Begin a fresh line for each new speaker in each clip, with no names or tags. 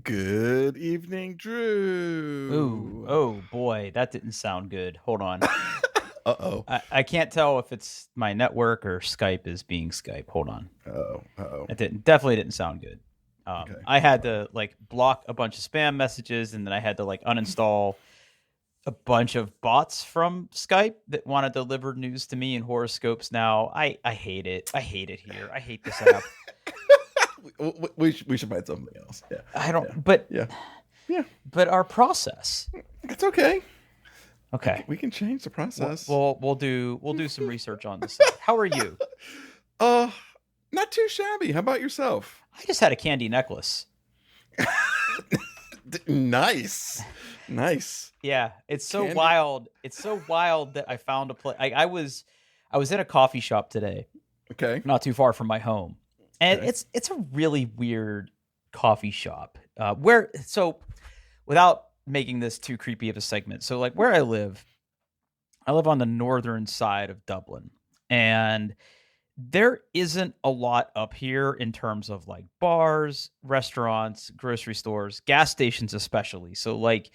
Good evening,
Ooh,
Drew.
oh boy, that didn't sound good. Hold on.
Uh-oh.
I can't tell if it's my network or Skype is being Skype. Hold on.
Uh-oh. Uh-oh.
That definitely didn't sound good.
Okay.
I had
All
to like block a bunch of spam messages, and then I had to like uninstall a bunch of bots from Skype that want to deliver news to me and horoscopes. Now I hate it. I hate it here. I hate this app.
right. We should find something else. Yeah.
I don't.
Yeah.
But
Yeah. Yeah.
but our process.
It's okay.
Okay.
We can change the process.
We'll do some research on this. How are you?
Uh, not too shabby. How about yourself?
I just had a candy necklace.
Nice. Nice.
Yeah, it's so
Candy?
wild. It's so wild that I found a place. I was in a coffee shop today,
Okay.
not too far from my home, and
Okay.
it's a really weird coffee shop. Without making this too creepy of a segment, so like where I live on the northern side of Dublin, and there isn't a lot up here in terms of like bars, restaurants, grocery stores, gas stations especially. So like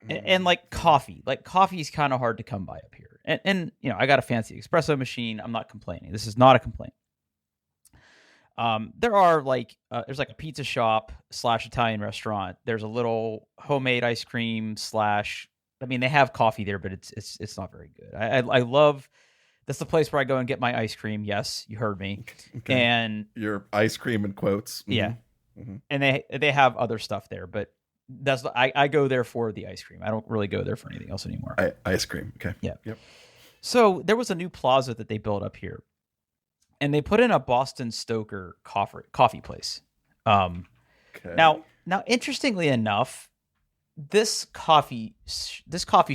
and like coffee. Like coffee is kind of hard to come by up here. And you know, I got a fancy espresso machine. I'm not complaining. This is not a complaint. There are like there's like a pizza shop slash Italian restaurant. There's a little homemade ice cream slash. I mean, they have coffee there, but it's not very good. I love that's the place where I go and get my ice cream. Yes, you heard me.
Okay.
And
Your ice cream in quotes.
yeah,
Mhm.
and they have other stuff there, but I go there for the ice cream. I don't really go there for anything else anymore.
Ice cream. Okay.
Yeah.
Yep.
So there was a new plaza that they built up here, and they put in a Boston Stoker coffee place. Um,
Okay.
now, interestingly enough, this coffee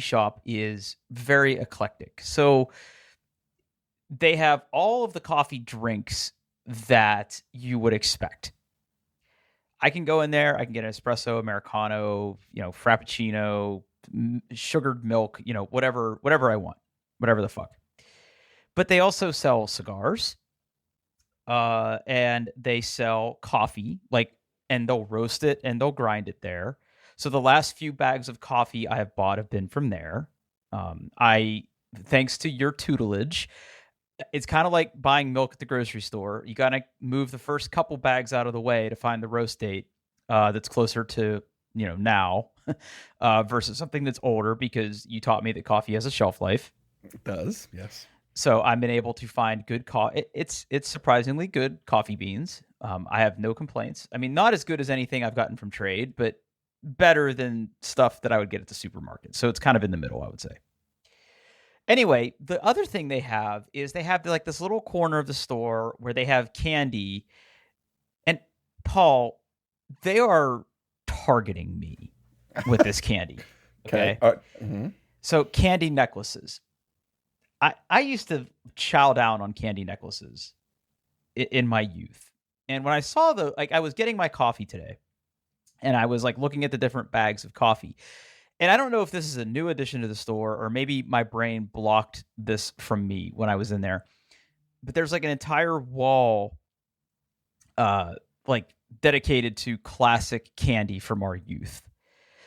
shop is very eclectic. So they have all of the coffee drinks that you would expect. I can go in there. I can get an espresso, americano, frappuccino, sugared milk, whatever I want, whatever the fuck. But they also sell cigars, and they sell coffee, and they'll roast it and they'll grind it there. So the last few bags of coffee I have bought have been from there. Thanks to your tutelage, it's kind of like buying milk at the grocery store. You got to move the first couple bags out of the way to find the roast date that's closer to now versus something that's older, because you taught me that coffee has a shelf life.
It does. Yes.
So I've been able to find good coffee. It's surprisingly good coffee beans. I have no complaints. I mean, not as good as anything I've gotten from trade, but better than stuff that I would get at the supermarket. So it's kind of in the middle, I would say. Anyway, the other thing they have is they have like this little corner of the store where they have candy. And Paul, they are targeting me with this candy. Okay.
Mhm.
So candy necklaces. I used to chow down on candy necklaces in my youth. And when I saw I was getting my coffee today, and I was like looking at the different bags of coffee. And I don't know if this is a new addition to the store, or maybe my brain blocked this from me when I was in there. But there's like an entire wall like dedicated to classic candy from our youth.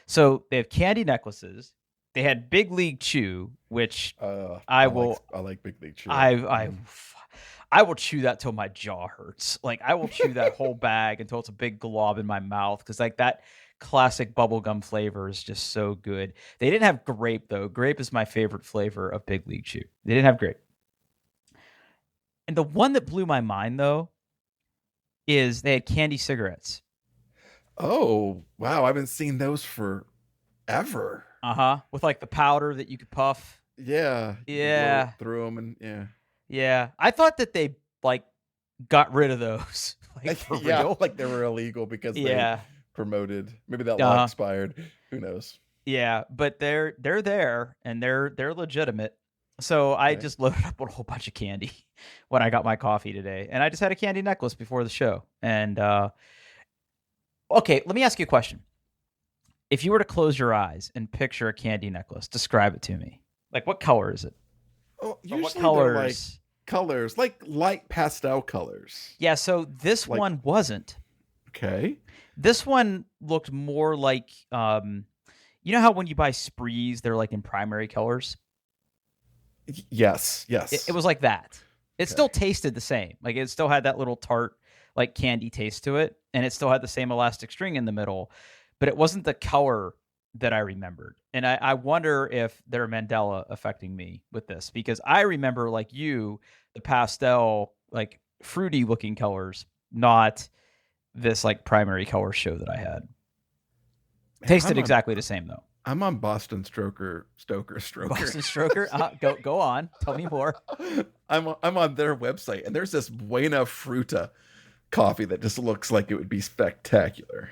So they have candy necklaces. They had Big League Chew, which I
like Big League Chew.
I will chew that till my jaw hurts. Like I will chew that whole bag until it's a big glob in my mouth, because like that classic bubblegum flavor is just so good. They didn't have grape though. Grape is my favorite flavor of Big League Chew. They didn't have grape. And the one that blew my mind though is they had candy cigarettes.
Oh, wow. I haven't seen those forever.
With like the powder that you could puff.
Yeah.
Yeah.
Through them and yeah.
Yeah. I thought that they like got rid of those. Like for real.
Like they were illegal because they promoted. Maybe that law expired. Who knows?
Yeah, but they're there and they're legitimate. So I just loaded up with a whole bunch of candy when I got my coffee today, and I just had a candy necklace before the show. And okay, let me ask you a question. If you were to close your eyes and picture a candy necklace, describe it to me. Like, what color is it?
Oh, usually
what colors?
they're like colors, like light pastel colors.
Yeah, so this one wasn't.
Okay.
This one looked more like, you know how when you buy Sprees, they're like in primary colors?
Yes.
It was like that. It still tasted the same. Like it still had that little tart, like candy taste to it. And it still had the same elastic string in the middle, but it wasn't the color that I remembered. And I wonder if they're Mandela affecting me with this, because I remember, like you, the pastel, like fruity looking colors, not this like primary color show that I had. Tasted exactly the same though.
I'm on Boston Stoker.
Boston Stroker. Go on. Tell me more.
I'm on their website, and there's this Buena Fruta coffee that just looks like it would be spectacular.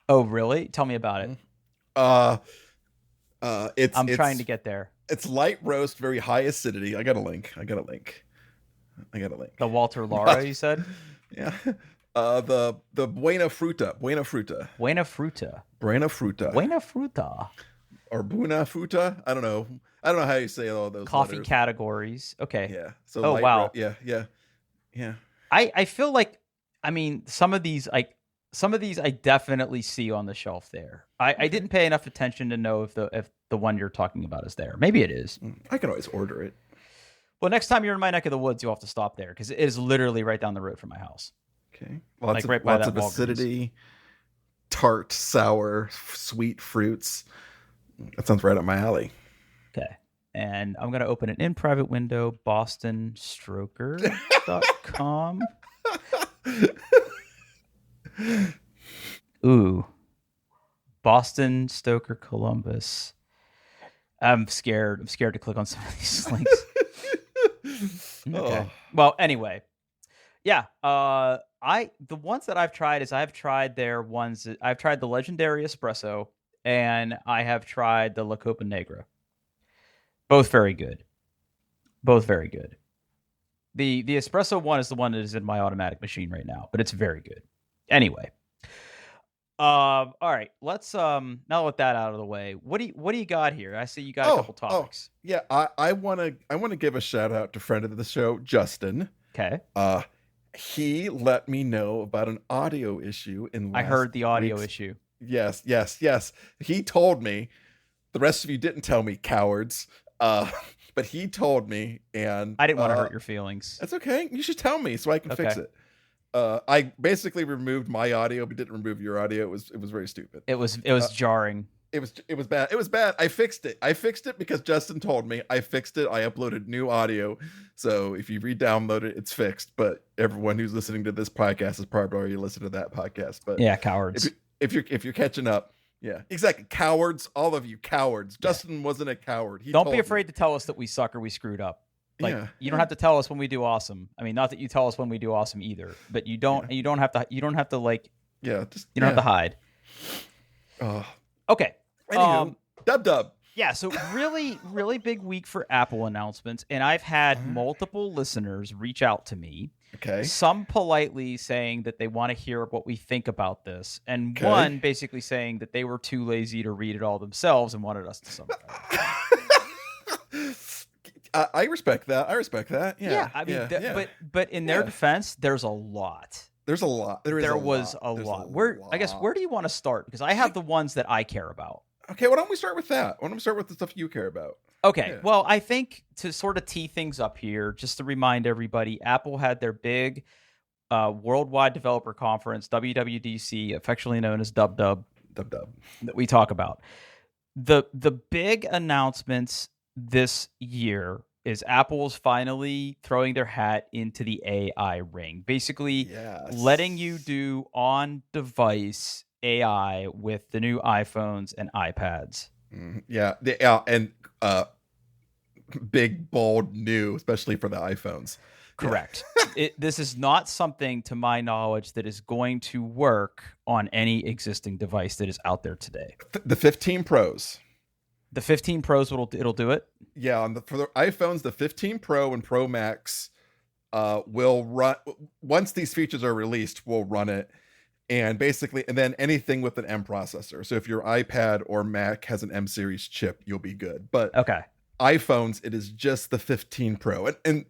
Oh, really? Tell me about it. I'm trying to get there.
It's light roast, very high acidity. I got a link.
The Walter Lara, you said?
Yeah. The Buena Fruta.
Buena Fruta.
Or Buena Fruta. I don't know how you say all those
coffee
letters.
Categories. Okay.
Yeah. So
wow.
Yeah.
I feel like, I mean, some of these I definitely see on the shelf there. I didn't pay enough attention to know if the one you're talking about is there. Maybe it is.
I can always order it.
Well, next time you're in my neck of the woods, you'll have to stop there because it is literally right down the road from my house.
Okay. Lots of acidity, tart, sour, sweet fruits. That sounds right up my alley.
Okay. And I'm going to open an in private window, bostonstroker.com. Ooh. Boston, Stoker, Columbus. I'm scared to click on some of these links. Okay. Well, anyway. Yeah. The ones that I've tried is I've tried the Legendary Espresso and I have tried the La Copa Negra. Both very good. The espresso one is the one that is in my automatic machine right now, but it's very good. Anyway. All right. Let's now with that out of the way. What do you got here? I see you got a couple topics.
Yeah, I wanna give a shout out to friend of the show, Justin.
Okay.
He let me know about an audio issue in
I heard the audio issue.
Yes. He told me. The rest of you didn't tell me, cowards. But he told me, and
I didn't want to hurt your feelings.
That's okay. You should tell me so I can fix it. I basically removed my audio, but didn't remove your audio. It was very stupid.
It was jarring.
It was bad. It was bad. I fixed it because Justin told me. I fixed it. I uploaded new audio. So if you re-download it, it's fixed. But everyone who's listening to this podcast has probably already listened to that podcast. But
yeah, cowards.
If you're catching up, yeah, exactly. Cowards, all of you cowards. Yeah. Justin wasn't a coward.
Don't be afraid to tell us that we suck or we screwed up. Like you don't have to tell us when we do awesome. I mean, not that you tell us when we do awesome either, but you don't have to like you don't have to hide. Okay.
Anywho, dub.
Yeah, so really, really big week for Apple announcements, and I've had multiple listeners reach out to me.
Okay.
Some politely saying that they want to hear what we think about this, and one basically saying that they were too lazy to read it all themselves and wanted us to sum it up.
I respect that. Yeah.
I mean, but in their defense, there's a lot.
There's a lot.
There was a lot. Where do you want to start? Because I have the ones that I care about.
Okay, why don't we start with that? Why don't we start with the stuff you care about?
Okay, well, I think to sort of tee things up here, just to remind everybody, Apple had their big worldwide developer conference, WWDC, affectionately known as Dub, that we talk about. The big announcements this year is Apple's finally throwing their hat into the AI ring, basically letting you do on-device AI with the new iPhones and iPads.
And big, bold, new, especially for the iPhones.
Correct. This is not something, to my knowledge, that is going to work on any existing device that is out there today.
The 15 Pros.
The 15 Pros, it'll do it?
Yeah, for the iPhones, the 15 Pro and Pro Max will run, once these features are released, will run it. And basically, and then anything with an M processor. So if your iPad or Mac has an M series chip, you'll be good. But iPhones, it is just the 15 Pro and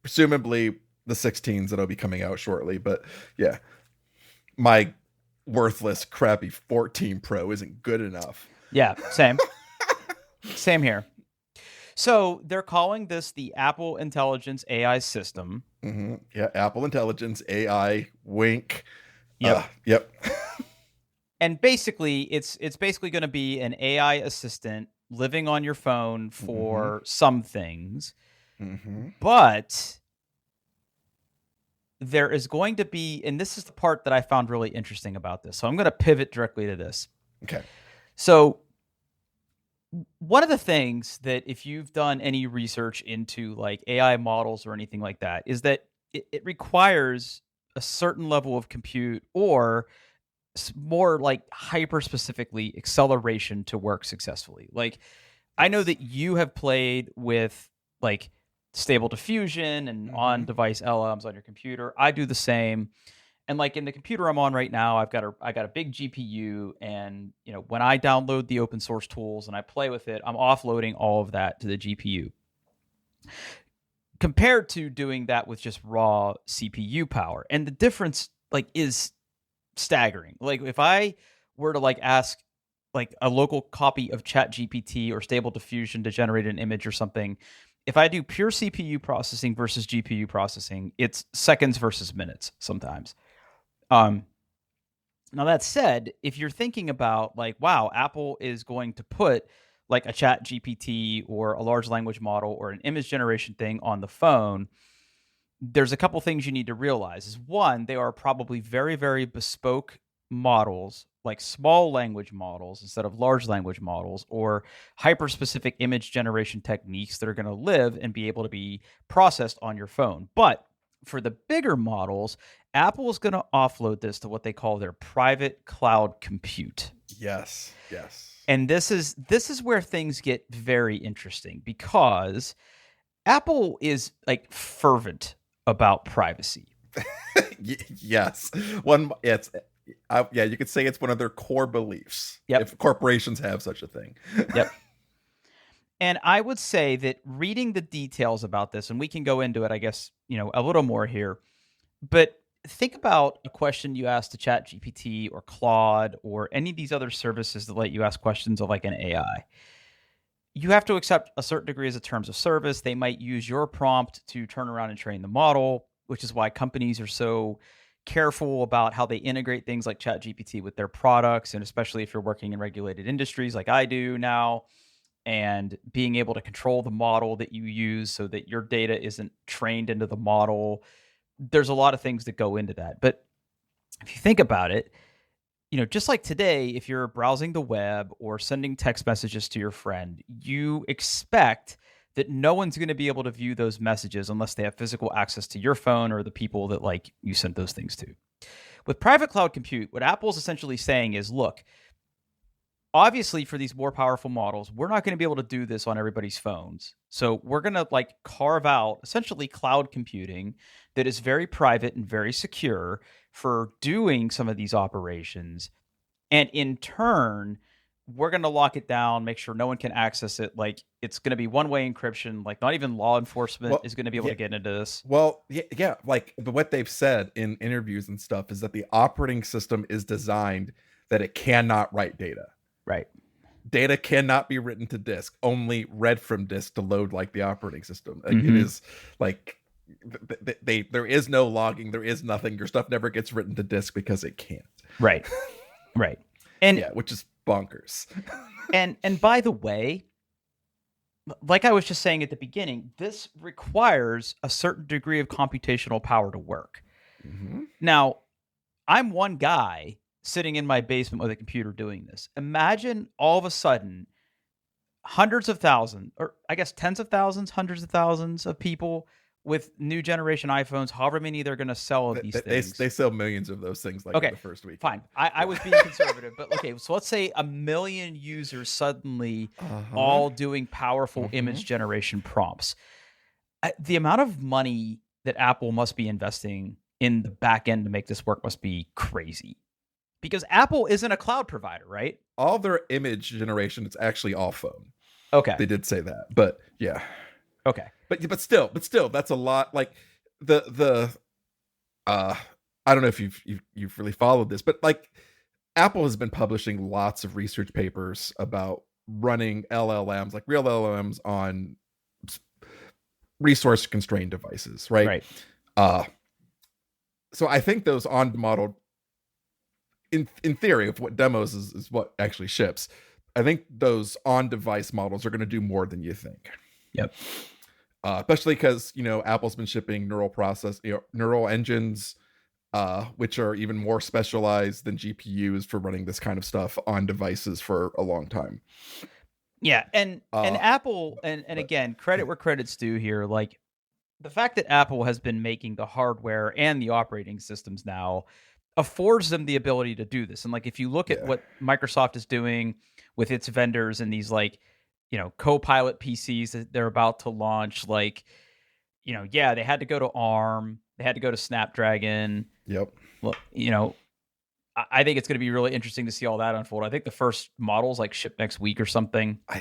presumably the 16s that'll be coming out shortly. But yeah, my worthless, crappy 14 Pro isn't good enough.
Yeah, same. Same here. So they're calling this the Apple Intelligence AI system.
Yeah, Apple Intelligence AI wink.
Yep.
Yep.
And basically, it's basically going to be an AI assistant living on your phone for some things. But there is going to be, and this is the part that I found really interesting about this. So I'm going to pivot directly to this.
Okay.
So one of the things that, if you've done any research into like AI models or anything like that, is that it requires a certain level of compute, or more like hyper specifically acceleration, to work successfully. Like, I know that you have played with like Stable Diffusion and on device LLMs on your computer. I do the same. And like in the computer I'm on right now, I got a big GPU, and when I download the open source tools and I play with it, I'm offloading all of that to the GPU. Compared to doing that with just raw CPU power. And the difference like is staggering. Like if I were to like ask like a local copy of ChatGPT or Stable Diffusion to generate an image or something, if I do pure CPU processing versus GPU processing, it's seconds versus minutes sometimes. Now that said, if you're thinking about like, wow, Apple is going to put like a ChatGPT or a large language model or an image generation thing on the phone, there's a couple things you need to realize. Is one, they are probably very, very bespoke models, like small language models instead of large language models, or hyper-specific image generation techniques that are going to live and be able to be processed on your phone. But for the bigger models, Apple is going to offload this to what they call their private cloud compute.
Yes.
And this is where things get very interesting, because Apple is like fervent about privacy.
Yes. You could say it's one of their core beliefs.
Yep.
If corporations have such a thing.
Yep. And I would say that reading the details about this, and we can go into it, I guess, a little more here, but think about a question you ask to ChatGPT or Claude or any of these other services that let you ask questions of like an AI. You have to accept a certain degree as a terms of service. They might use your prompt to turn around and train the model, which is why companies are so careful about how they integrate things like ChatGPT with their products, and especially if you're working in regulated industries like I do now, and being able to control the model that you use so that your data isn't trained into the model. There's a lot of things that go into that. But if you think about it, just like today, if you're browsing the web or sending text messages to your friend, you expect that no one's going to be able to view those messages unless they have physical access to your phone or the people that like you sent those things to. With private cloud compute, what Apple's essentially saying is, look, obviously for these more powerful models, we're not going to be able to do this on everybody's phones. So we're going to like carve out essentially cloud computing that is very private and very secure for doing some of these operations. And in turn, we're going to lock it down, make sure no one can access it. Like it's going to be one-way encryption. Like not even law enforcement is going to be able to get into this.
Well, yeah. Like what they've said in interviews and stuff is that the operating system is designed that it cannot write data.
Right.
Data cannot be written to disk, only read from disk to load like the operating system. Like, it is like there is no logging. There is nothing. Your stuff never gets written to disk because it can't.
Right. Right. And
yeah, which is bonkers.
and by the way, like I was just saying at the beginning, this requires a certain degree of computational power to work. Now, I'm one guy sitting in my basement with a computer doing this. Imagine all of a sudden hundreds of thousands, or I guess tens of thousands, hundreds of thousands of people with new generation iPhones, however many they're going to sell of these things.
They sell millions of those things in the first week.
Fine. I was being conservative, but okay, so let's say 1 million users suddenly all doing powerful image generation prompts. The amount of money that Apple must be investing in the back end to make this work must be crazy. Because Apple isn't a cloud provider, right?
All their image generation, it's actually all phone.
Okay.
They did say that, but yeah.
Okay.
But still, that's a lot. Like the I don't know if you've really followed this, but like Apple has been publishing lots of research papers about running LLMs, like real LLMs, on resource constrained devices, right?
Right.
So I think those on model, in theory, of what demos is what actually ships. I think those on device models are going to do more than you think.
Yep.
Especially because Apple's been shipping neural engines, which are even more specialized than GPUs for running this kind of stuff on devices for a long time.
Yeah, and Apple, and again, credit where credit's due here. Like, the fact that Apple has been making the hardware and the operating systems now affords them the ability to do this. And like, if you look at what Microsoft is doing with its vendors and these like, Copilot PCs that they're about to launch, like, they had to go to ARM, they had to go to Snapdragon.
Yep.
Look, I think it's going to be really interesting to see all that unfold. I think the first models like ship next week or something.
I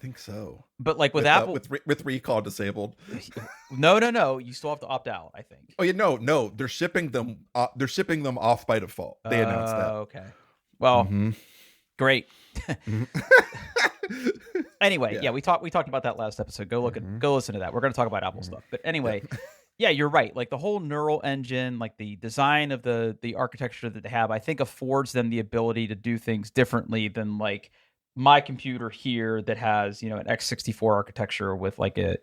think so.
But like with Apple,
with recall disabled.
No, you still have to opt out, I think.
Oh yeah, no, they're shipping them. They're shipping them off by default. They announced that.
Okay. Well, great. Anyway, we talked about that last episode. Go listen to that. We're going to talk about Apple stuff. But anyway. Yeah, you're right. Like the whole neural engine, like the design of the architecture that they have, I think affords them the ability to do things differently than like my computer here that has, an x64 architecture with like a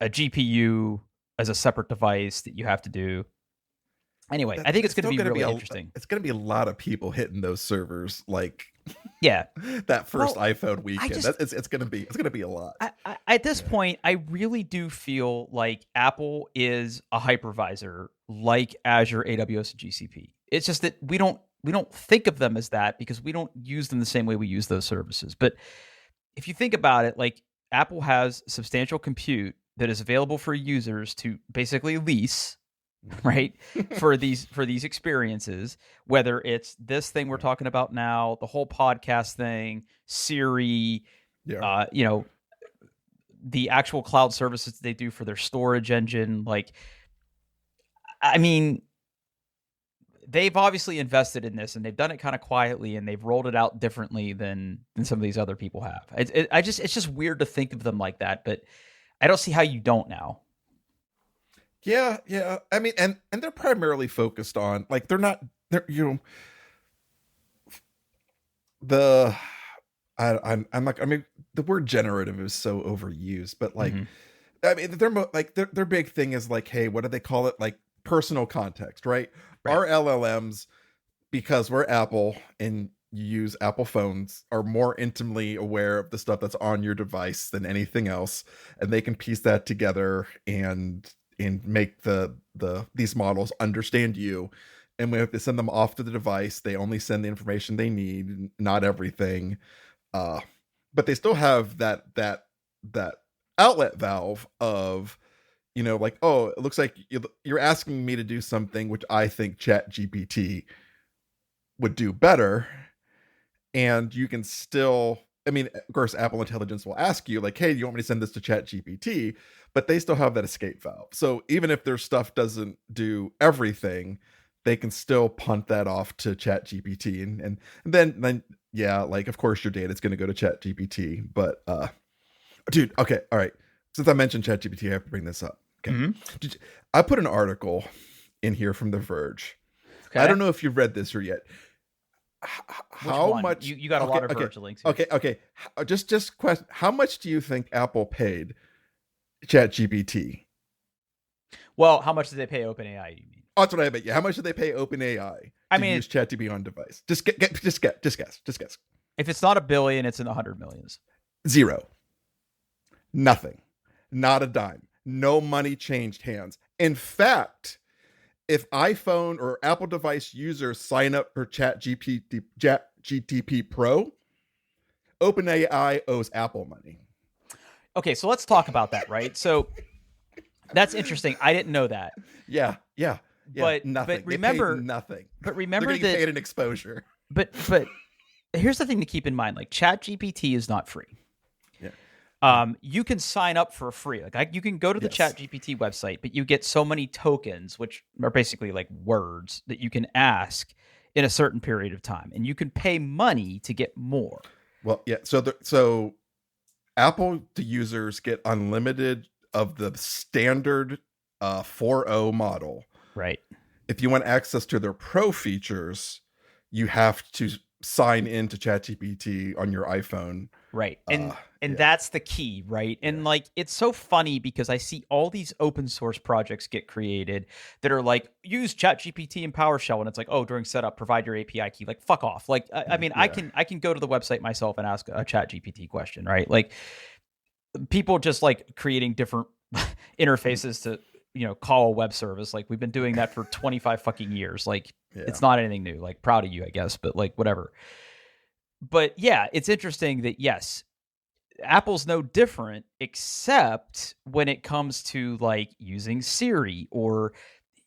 GPU as a separate device that you have to do. Anyway, I think it's going to be really interesting.
It's going to be a lot of people hitting those servers, like that first iPhone weekend. It's going to be a lot.
At this point, I really do feel like Apple is a hypervisor, like Azure, AWS, and GCP. It's just that we don't think of them as that because we don't use them the same way we use those services. But if you think about it, like Apple has substantial compute that is available for users to basically lease. Right, for these experiences, whether it's this thing we're talking about now, the whole podcast thing, Siri, the actual cloud services they do for their storage engine. Like, I mean, they've obviously invested in this, and they've done it kind of quietly, and they've rolled it out differently than some of these other people have. It's just weird to think of them like that, but I don't see how you don't now.
Yeah. I mean, and they're primarily focused on like the word generative is so overused, but like, I mean, their big thing is like, hey, what do they call it? Like personal context, right? Our LLMs, because we're Apple and you use Apple phones, are more intimately aware of the stuff that's on your device than anything else, and they can piece that together and make these models understand you. And when they send them off to the device, they only send the information they need, not everything. But they still have that outlet valve of, like, oh, it looks like you're asking me to do something which I think ChatGPT would do better. And you can still, I mean, of course, Apple Intelligence will ask you like, hey, do you want me to send this to ChatGPT? But they still have that escape valve. So even if their stuff doesn't do everything, they can still punt that off to ChatGPT. And then, like, of course, your data is going to go to ChatGPT. But, dude, okay, all right. Since I mentioned ChatGPT, I have to bring this up. Okay. I put an article in here from The Verge. Okay. I don't know if you've read this or yet. How much
you got a lot of Verge links
here. Okay. Just question. How much do you think Apple paid ChatGPT?
Well, how much did they pay OpenAI? You mean?
Oh, that's what I meant. Yeah. How much did they pay OpenAI to use ChatGPT on device? Just guess.
If it's not $1 billion, it's in the 100 millions.
Zero. Nothing. Not a dime. No money changed hands. In fact, if iPhone or Apple device users sign up for ChatGPT Pro, OpenAI owes Apple money.
Okay, so let's talk about that, right? So that's interesting. I didn't know that.
Yeah.
But
nothing.
But remember
nothing.
But remember
that paid an exposure.
But here's the thing to keep in mind: like ChatGPT is not free.
Yeah.
You can sign up for free. You can go to the
Yes.
ChatGPT website, but you get so many tokens, which are basically like words that you can ask in a certain period of time, and you can pay money to get more.
Well, yeah. So Apple users get unlimited of the standard 4.0 model.
Right.
If you want access to their pro features, you have to sign into ChatGPT on your iPhone.
Right. And
Yeah.
that's the key, right? And like it's so funny because I see all these open source projects get created that are like use ChatGPT and PowerShell, and it's like, oh, during setup, provide your API key. Like, fuck off. Like, I mean,
Yeah.
I can go to the website myself and ask a ChatGPT question, right? Like, people just like creating different interfaces to call a web service. Like, we've been doing that for 25 fucking years. Like,
Yeah.
it's not anything new. Like, proud of you, I guess, but like whatever. But yeah, it's interesting that yes, Apple's no different, except when it comes to like using Siri or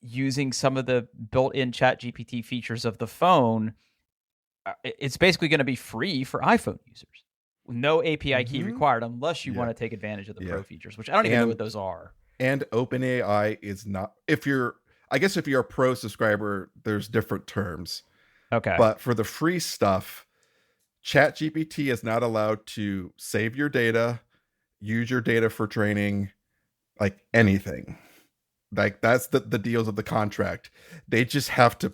using some of the built-in ChatGPT features of the phone. It's basically going to be free for iPhone users. No API key required unless you want to take advantage of the pro features, which I don't even know what those are.
And OpenAI is not, I guess if you're a pro subscriber, there's different terms.
Okay.
But for the free stuff, ChatGPT is not allowed to save your data, use your data for training, like anything. Like that's the deals of the contract. They just have to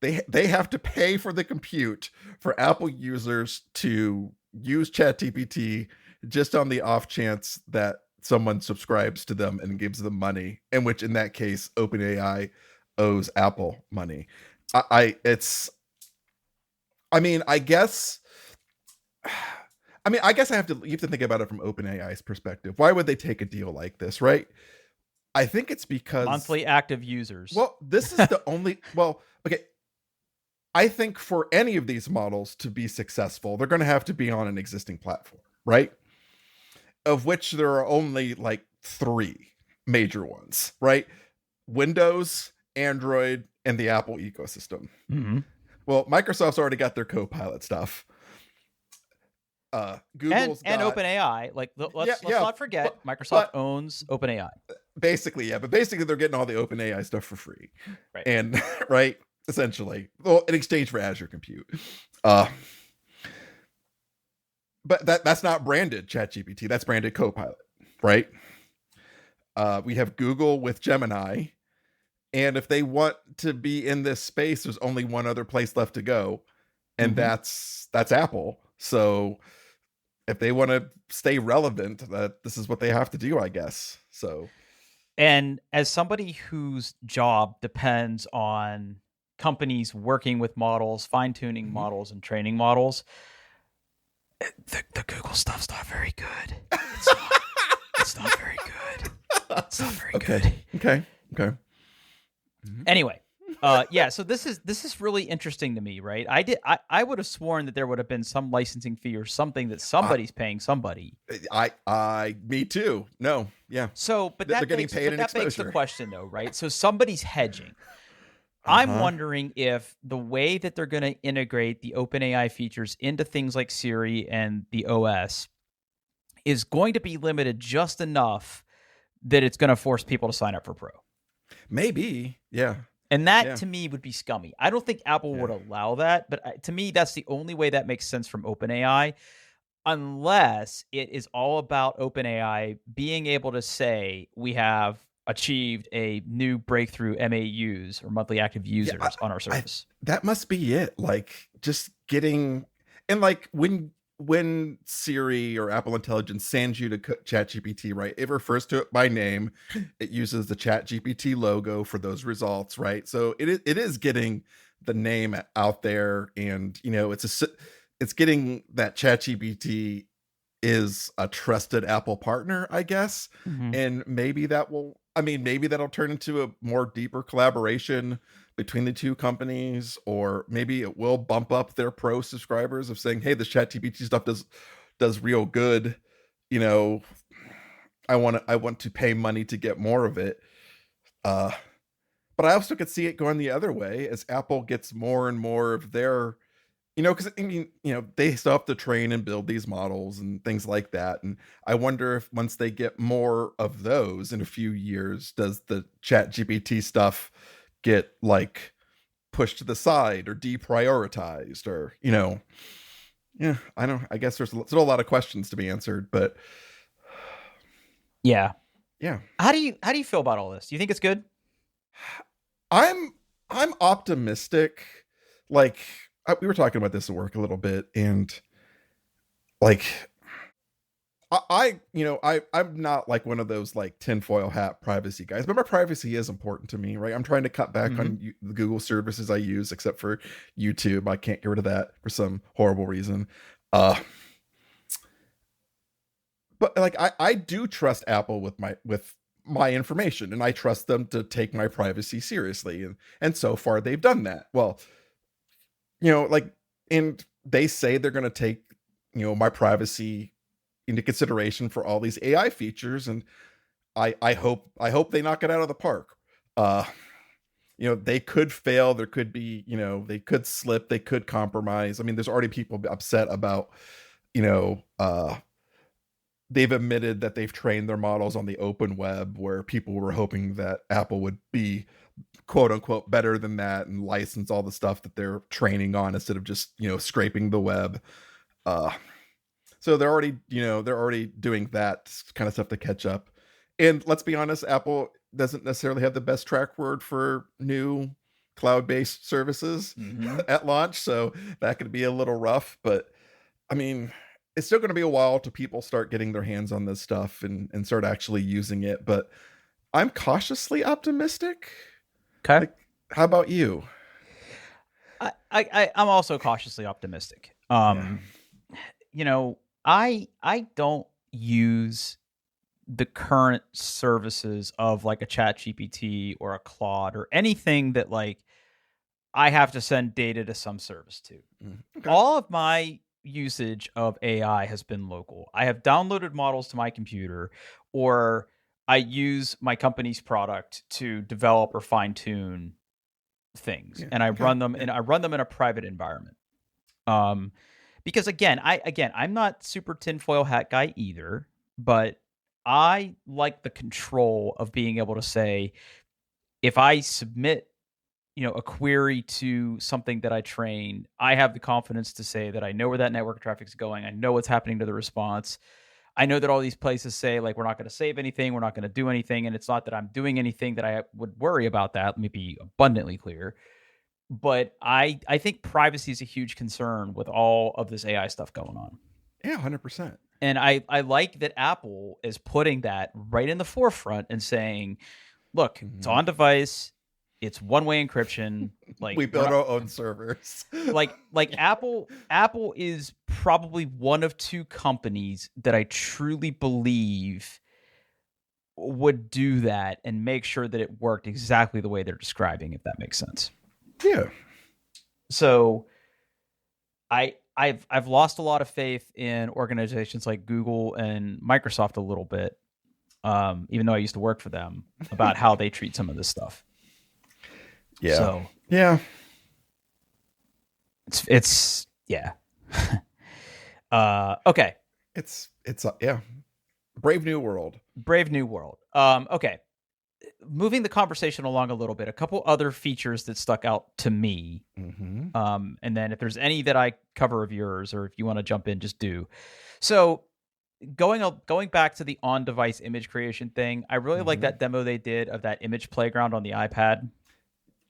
they have to pay for the compute for Apple users to use ChatGPT just on the off chance that someone subscribes to them and gives them money, in which in that case OpenAI owes Apple money. I guess you have to think about it from OpenAI's perspective. Why would they take a deal like this, right? I think it's because
monthly active users.
Well, this is the only okay. I think for any of these models to be successful, they're going to have to be on an existing platform, right? Of which there are only like 3 major ones, right? Windows, Android, and the Apple ecosystem.
Mm-hmm.
Well, Microsoft's already got their Copilot stuff. Google's
and OpenAI. Like, let's not forget, Microsoft owns OpenAI.
Basically, yeah. But basically, they're getting all the OpenAI stuff for free,
right?
And right, essentially, well, in exchange for Azure Compute. But that's not branded ChatGPT. That's branded Copilot, right? We have Google with Gemini, and if they want to be in this space, there's only one other place left to go, and that's Apple. So if they want to stay relevant, this is what they have to do, I guess. So,
and as somebody whose job depends on companies working with models, fine-tuning models, and training models, the Google stuff's not very good. It's not very good. It's not very good.
Okay.
Anyway, yeah. So this is really interesting to me, right? I would have sworn that there would have been some licensing fee or something that somebody's paying somebody.
Me too. No, yeah.
So, but that
getting paid in
that begs the
exposure.
question, though, right? So somebody's hedging. I'm wondering if the way that they're going to integrate the OpenAI features into things like Siri and the OS is going to be limited just enough that it's going to force people to sign up for Pro.
Maybe, yeah.
And that to me would be scummy. I don't think Apple would allow that, but to me, that's the only way that makes sense from OpenAI, unless it is all about OpenAI being able to say we have achieved a new breakthrough MAUs or monthly active users on our service.
That must be it. Like just getting, and like when Siri or Apple Intelligence sends you to ChatGPT, right? It refers to it by name. It uses the ChatGPT logo for those results, right? So it is getting the name out there, and it's getting that ChatGPT is a trusted Apple partner, I guess. And maybe that'll turn into a more deeper collaboration between the two companies, or maybe it will bump up their pro subscribers of saying, hey, this ChatGPT stuff does real good. I want to pay money to get more of it. But I also could see it going the other way as Apple gets more and more of their Because I mean, they still have to train and build these models and things like that. And I wonder if once they get more of those in a few years, does the Chat GPT stuff get like pushed to the side or deprioritized or yeah, I don't. I guess there's still a lot of questions to be answered, but
Yeah.
yeah,
How do you feel about all this? Do you think it's good?
I'm I'm optimistic. Like we were talking about this at work a little bit, and like I'm not like one of those like tinfoil hat privacy guys, but my privacy is important to me, right? I'm trying to cut back
Hmm.
on the Google services I use, except for YouTube. I can't get rid of that for some horrible reason. Uh, but like I do trust Apple with my information, and I trust them to take my privacy seriously, and so far they've done that. Well, like, and they say they're going to take my privacy into consideration for all these AI features, and I hope they knock it out of the park. Uh, they could fail. There could be, they could slip. They could compromise. I mean, there's already people upset about, you know, uh, they've admitted that they've trained their models on the open web, where people were hoping that Apple would be quote unquote better than that and license all the stuff that they're training on instead of just scraping the web. Uh, so they're already doing that kind of stuff to catch up. And let's be honest, Apple doesn't necessarily have the best track record for new cloud-based services
Hmm.
at launch, so that could be a little rough. But I mean, it's still going to be a while till people start getting their hands on this stuff and start actually using it. But I'm cautiously optimistic.
Okay.
Like, how about you?
I'm also cautiously optimistic.
Yeah.
I don't use the current services of like a Chat GPT or a Claude or anything that like I have to send data to some service to.
Okay.
All of my usage of AI has been local. I have downloaded models to my computer, or I use my company's product to develop or fine tune things,
Yeah.
and I
Okay.
run them
Yeah.
in a private environment. Um, because I'm not super tinfoil hat guy either, but I like the control of being able to say, if I submit a query to something that I train, I have the confidence to say that I know where that network traffic is going. I know what's happening to the response. I know that all these places say like we're not going to save anything, we're not going to do anything, and it's not that I'm doing anything that I would worry about that. Let me be abundantly clear. But I think privacy is a huge concern with all of this AI stuff going on.
Yeah. 100%.
And I like that Apple is putting that right in the forefront and saying, look, it's
Mhm.
on device, it's one-way encryption. Like
We
we're
build
not
our own servers.
like Apple is probably one of two companies that I truly believe would do that and make sure that it worked exactly the way they're describing, if that makes sense.
Yeah.
So I've lost a lot of faith in organizations like Google and Microsoft a little bit, even though I used to work for them, about how they treat some of this stuff.
Yeah.
So
Yeah.
it's yeah. Okay.
It's yeah. Brave New World.
Brave New World. Okay. Moving the conversation along a little bit, a couple other features that stuck out to me.
Mm-hmm.
And then if there's any that I cover of yours, or if you want to jump in, just do. So going back to the on-device image creation thing, I really like
Mhm.
that demo they did of that image playground on the iPad.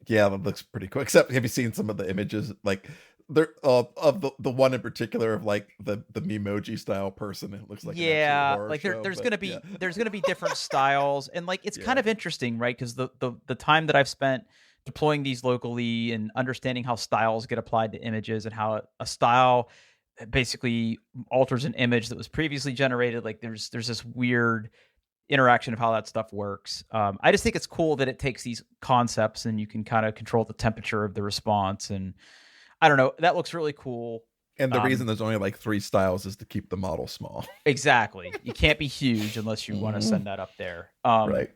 Yeah, that looks pretty cool. Except, have you seen some of the images? Like, they're of the one in particular of like the Memoji style person. It looks like an actual
Yeah,
horror
like
show,
there's
but
gonna
yeah.
be different styles, and like it's kind
Yeah.
of interesting, right? Because the time that I've spent deploying these locally and understanding how styles get applied to images and how a style basically alters an image that was previously generated. Like there's this weird interaction of how that stuff works. I just think it's cool that it takes these concepts and you can kind of control the temperature of the response, and I don't know, that looks really cool.
And the reason
Um,
there's only like 3 styles is to keep the model small.
exactly. You can't be huge unless you want to
Mhm.
send that up there.
Right.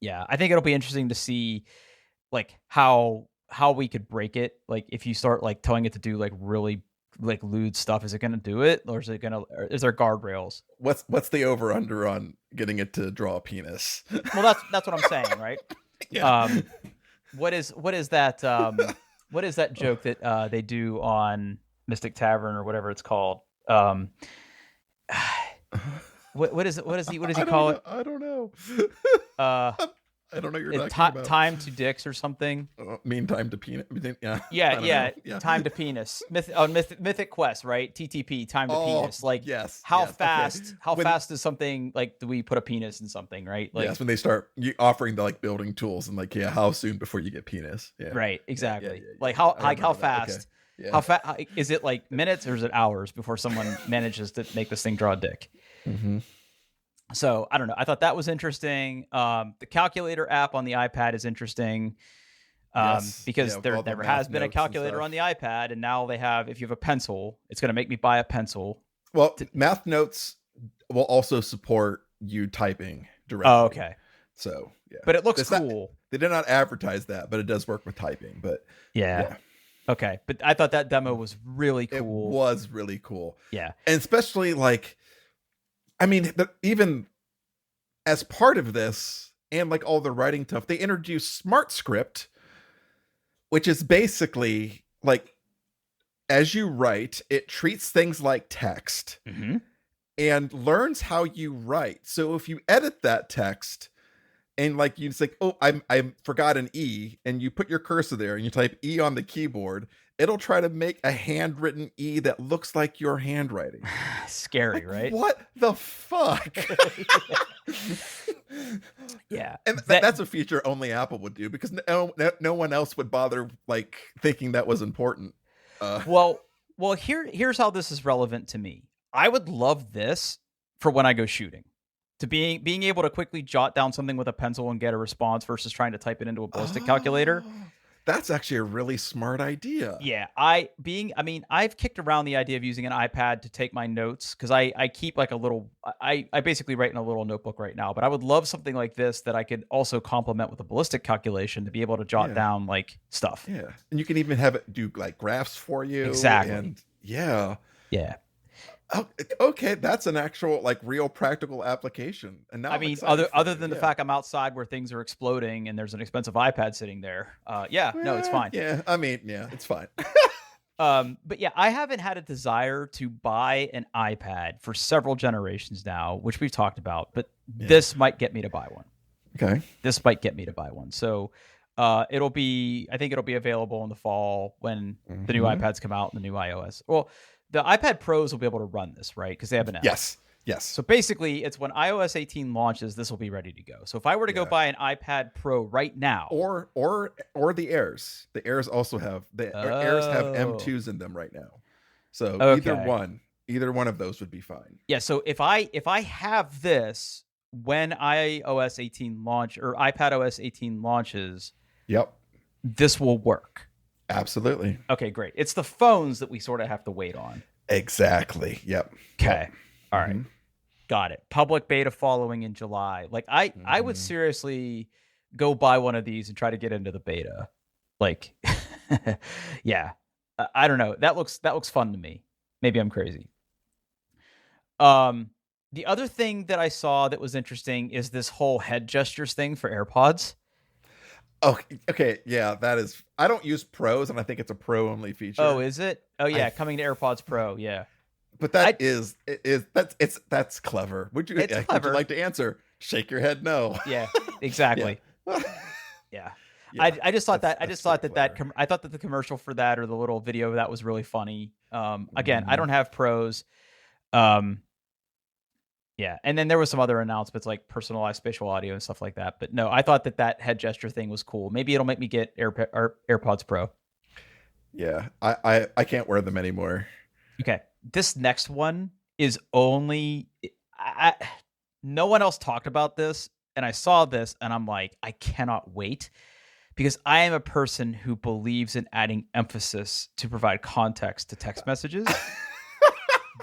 Yeah, I think it'll be interesting to see like how how we could break it. Like if you start like telling it to do like really like lewd stuff, is it going to do it, or is there guardrails?
What's the over under on getting it to draw a penis?
Well, that's what I'm saying, right?
Yeah.
What is that? What is that joke that they do on Mystic Tavern or whatever it's called? What is it? What does he call it?
I don't know. I don't know what you're talking about.
Time to dicks or something.
Mean time to penis.
Yeah. Time to penis. Mythic Quest, right? TTP, time to penis. Like,
yes.
How fast? Okay. How fast is something like? Do we put a penis in something, right? Like,
yes, when they start offering the like building tools and like, how soon before you get penis? Yeah.
Right. Exactly. Like how fast? Okay. Yeah. How fast is it? Like minutes or is it hours before someone manages to make this thing draw a dick?
Mm-hmm.
So I don't know. I thought that was interesting. The calculator app on the iPad is interesting because there never has been a calculator on the iPad, and now they have. If you have a pencil, it's going to make me buy a pencil.
Well, Math Notes will also support you typing directly.
Oh, okay.
So yeah,
but it looks cool.
They did not advertise that, but it does work with typing. But
yeah. Okay, but I thought that demo was really cool.
It was really cool.
Yeah,
and especially like. I mean, even as part of this and like all the writing stuff, they introduced Smart Script, which is basically like as you write, it treats things like text and learns how you write. So if you edit that text and like you say, oh, I forgot an E, and you put your cursor there and you type E on the keyboard, it'll try to make a handwritten E that looks like your handwriting.
Scary,
like,
right?
What the fuck?
Yeah.
And that's a feature only Apple would do because no one else would bother like thinking that was important.
Well, here's how this is relevant to me. I would love this for when I go shooting. To being able to quickly jot down something with a pencil and get a response versus trying to type it into a ballistic calculator.
That's actually a really smart idea.
Yeah, I've kicked around the idea of using an iPad to take my notes because I keep like a little. I basically write in a little notebook right now, but I would love something like this that I could also complement with a ballistic calculation to be able to jot down like stuff.
Yeah, and you can even have it do like graphs for you.
Exactly.
And yeah. Oh, okay, that's an actual like real practical application. And now
other than the fact I'm outside where things are exploding and there's an expensive iPad sitting there. No, it's fine.
Yeah, I mean, yeah, it's fine.
But yeah, I haven't had a desire to buy an iPad for several generations now, which we've talked about, but this might get me to buy one.
Okay.
This might get me to buy one. So I think it'll be available in the fall when the new iPads come out and the new iOS. Well, the iPad Pros will be able to run this, right? Because they have an app.
Yes.
So basically, it's when iOS 18 launches, this will be ready to go. So if I were to go buy an iPad Pro right now,
or the Airs, the Airs also have Airs have M2s in them right now. So either one of those would be fine.
Yeah. So if I have this when iOS 18 launch or iPadOS 18 launches, this will work.
Absolutely.
Okay, great. It's the phones that we sort of have to wait on.
Exactly. Yep.
Okay. All right. Got it. Public beta following in July. Like I would seriously go buy one of these and try to get into the beta. Like, yeah. I don't know. That looks fun to me. Maybe I'm crazy. The other thing that I saw that was interesting is this whole head gestures thing for AirPods.
Oh, okay. Yeah, that is. I don't use Pros, and I think it's a Pro only feature.
Oh, is it? Oh, yeah, coming to AirPods Pro. Yeah,
but that's clever. Would you like to answer? Shake your head, no.
Yeah, exactly. Yeah. I just thought that. I thought that the commercial for that or the little video that was really funny. Again, I don't have Pros. Yeah, and then there was some other announcements like personalized spatial audio and stuff like that. But no, I thought that head gesture thing was cool. Maybe it'll make me get AirPods Pro.
Yeah, I can't wear them anymore.
Okay, this next one is only no one else talked about this, and I saw this, and I'm like, I cannot wait because I am a person who believes in adding emphasis to provide context to text messages.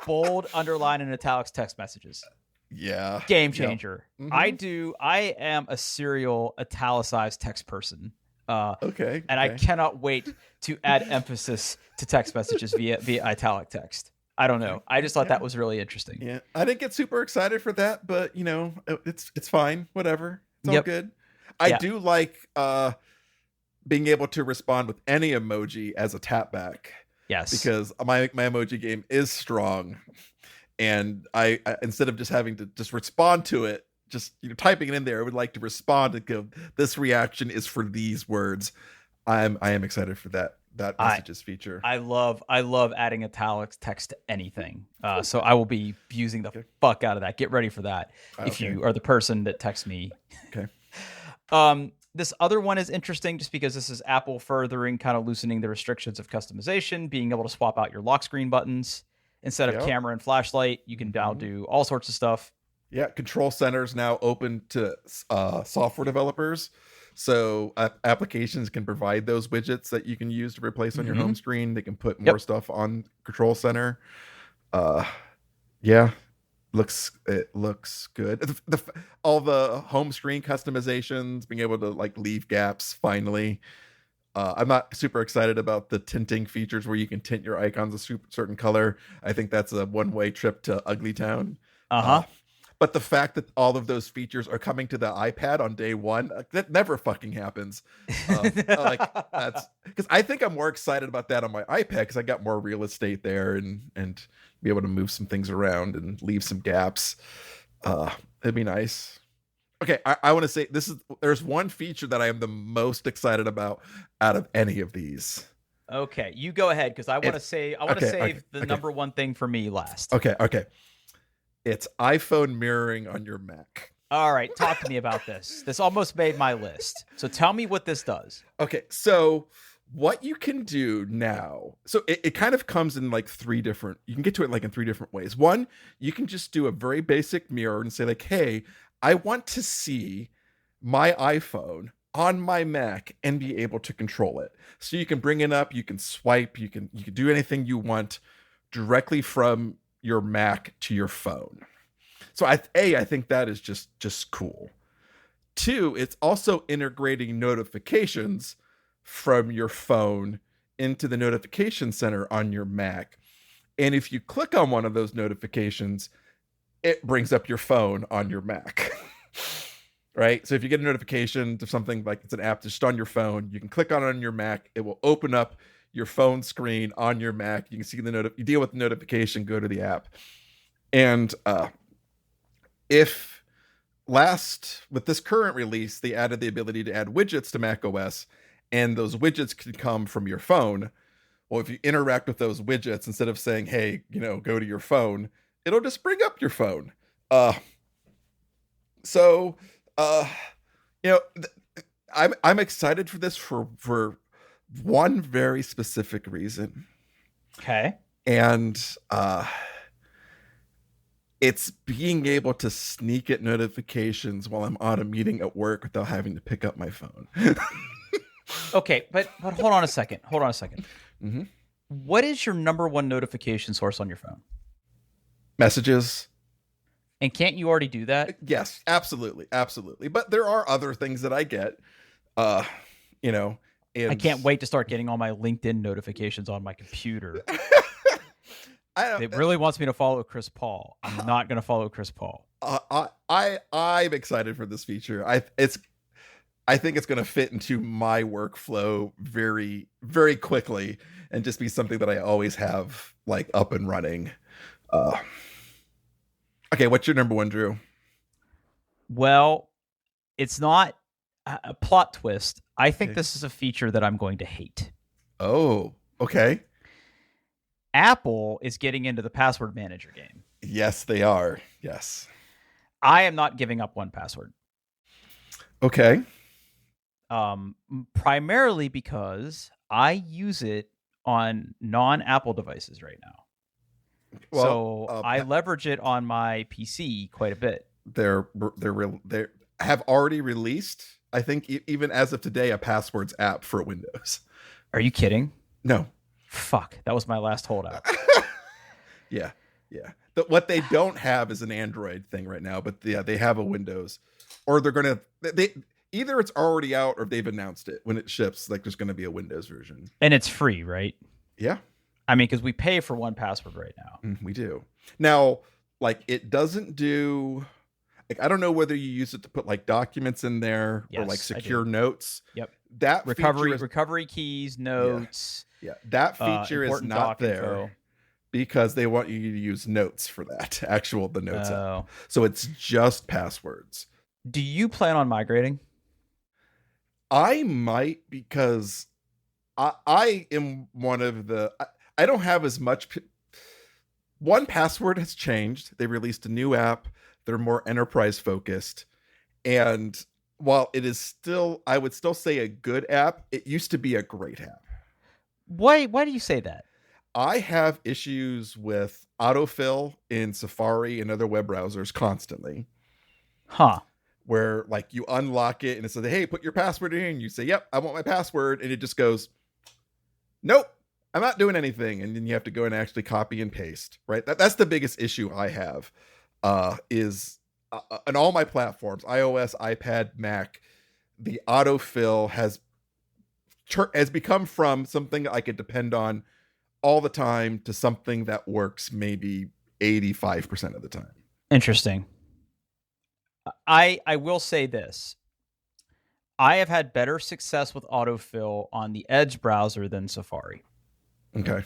Bold, underline, and italics text messages.
Yeah.
Game changer. I am a serial italicized text person.
Okay.
And I cannot wait to add emphasis to text messages via italic text. I don't know. I just thought that was really interesting.
Yeah, I didn't get super excited for that, but it's fine. Whatever, it's all good. I do like being able to respond with any emoji as a tap back.
Yes,
because my emoji game is strong, and I instead of just having to just respond to it, just typing it in there, I would like to respond and go, this reaction is for these words. I am excited for that messages feature.
I love adding italics text to anything. So I will be using the fuck out of that. Get ready for that if you are the person that texts me.
Okay.
This other one is interesting just because this is Apple furthering, kind of loosening the restrictions of customization, being able to swap out your lock screen buttons instead of camera and flashlight. You can now do all sorts of stuff.
Yeah, Control Center is now open to software developers. So applications can provide those widgets that you can use to replace on your home screen. They can put more stuff on Control Center. Yeah, it looks good. All the home screen customizations, being able to leave gaps finally. I'm not super excited about the tinting features where you can tint your icons a certain color. I think that's a one-way trip to Ugly Town. But the fact that all of those features are coming to the iPad on day one, that never fucking happens. That's because I think I'm more excited about that on my iPad because I got more real estate there and be able to move some things around and leave some gaps. It'd be nice. Okay, I want to say there's one feature that I am the most excited about out of any of these.
Okay, you go ahead because I want to save the number one thing for me last.
Okay. It's iPhone mirroring on your Mac.
All right, talk to me about this. This almost made my list. So tell me what this does.
Okay, so what you can do now, so it kind of comes in three different, you can get to it in three different ways. One, you can just do a very basic mirror and say hey, I want to see my iPhone on my Mac and be able to control it. So you can bring it up, you can swipe, you can do anything you want directly from your Mac to your phone. So I think that is just cool. Two, it's also integrating notifications from your phone into the notification center on your Mac. And if you click on one of those notifications, it brings up your phone on your Mac. Right? So if you get a notification of something it's an app just on your phone, you can click on it on your Mac. It will open up your phone screen on your Mac. You can see you deal with the notification, go to the app. And with this current release, they added the ability to add widgets to Mac OS, and those widgets can come from your phone. Well, if you interact with those widgets, instead of saying, hey, go to your phone, it'll just bring up your phone. I'm excited for this for one very specific reason.
Okay.
And it's being able to sneak at notifications while I'm on a meeting at work without having to pick up my phone.
Okay, but hold on a second. Mm-hmm. What is your number one notification source on your phone?
Messages.
And can't you already do that?
Yes, absolutely. But there are other things that I get, and
I can't wait to start getting all my LinkedIn notifications on my computer. It really wants me to follow Chris Paul. I'm not going to follow Chris Paul.
I'm excited for this feature. I think it's going to fit into my workflow very, very quickly and just be something that I always have up and running. Okay, what's your number one, Drew?
Well, it's not a plot twist. I think this is a feature that I'm going to hate.
Oh, okay.
Apple is getting into the password manager game.
Yes, they are. Yes.
I am not giving up 1Password.
Okay.
Primarily because I use it on non-Apple devices right now. Well, so I leverage it on my PC quite a bit.
They have already released, I think, even as of today, a passwords app for Windows.
Are you kidding?
No.
Fuck, that was my last holdout.
Yeah. What they don't have is an Android thing right now, but yeah, they have a Windows, or they're gonna. Either it's already out or they've announced it when it ships. Like there's going to be a Windows version.
And it's free, right?
Yeah.
I mean, because we pay for 1Password right now.
We do. Now, like it doesn't do. Like I don't know whether you use it to put like documents in there or like
Yes, I
secure
do.
notes.
Yep.
That feature is,
Recovery keys, notes.
yeah, that feature is
important
not
doc
there
info.
because they want you to use notes for that. The notes app.
Oh.
So it's just passwords.
Do you plan on migrating?
I might because I am one of the I don't have as much. 1Password has changed. They released a new app. They're more enterprise focused, and while it is still, I would still say a good app. It used to be a great app.
Why do you say that?
I have issues with autofill in Safari and other web browsers constantly.
Huh.
Where like you unlock it and it says, hey, put your password in. And you say, yep, I want my password. And it just goes, nope, I'm not doing anything. And then you have to go and actually copy and paste, right? That's the biggest issue I have is on all my platforms, iOS, iPad, Mac, the autofill has become from something I could depend on all the time to something that works maybe 85% of the time.
Interesting. I will say this. I have had better success with autofill on the Edge browser than Safari.
Okay.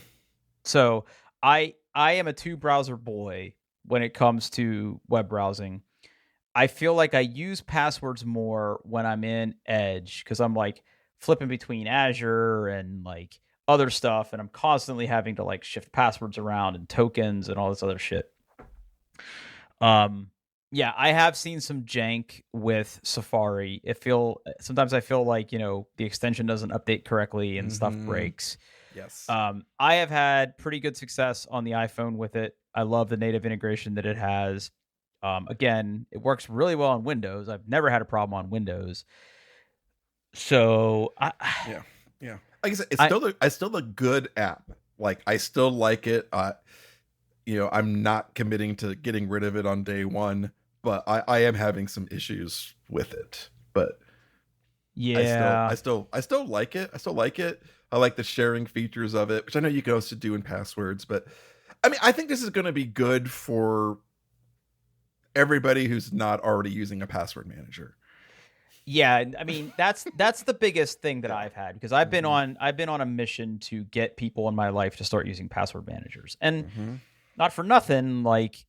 So I am a 2-browser boy when it comes to web browsing. I feel like I use passwords more when I'm in Edge because I'm like flipping between Azure and like other stuff, and I'm constantly having to like shift passwords around and tokens and all this other shit. Yeah, I have seen some jank with Safari. Sometimes I feel like, the extension doesn't update correctly and stuff breaks.
Yes.
I have had pretty good success on the iPhone with it. I love the native integration that it has. Again, it works really well on Windows. I've never had a problem on Windows. So
yeah. Like I said, it's still a good app. Like I still like it. I'm not committing to getting rid of it on day one, but I am having some issues with it. But
yeah,
I still like it. I still like it. I like the sharing features of it, which I know you can also do in passwords. But I mean, I think this is going to be good for everybody who's not already using a password manager.
Yeah, I mean that's the biggest thing that I've had because I've been on a mission to get people in my life to start using password managers, and not for nothing, like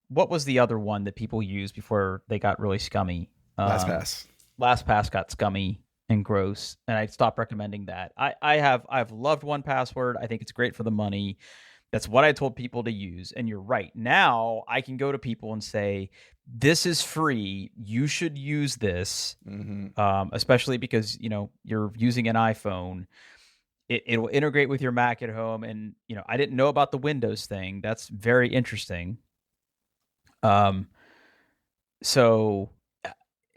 what was the other one that people used before they got really scummy?
LastPass.
LastPass got scummy and gross, and I stopped recommending that. I've loved 1Password. I think it's great for the money. That's what I told people to use. And you're right. Now I can go to people and say, this is free. You should use this, especially because, you're using an iPhone. It'll integrate with your Mac at home. And, I didn't know about the Windows thing. That's very interesting. So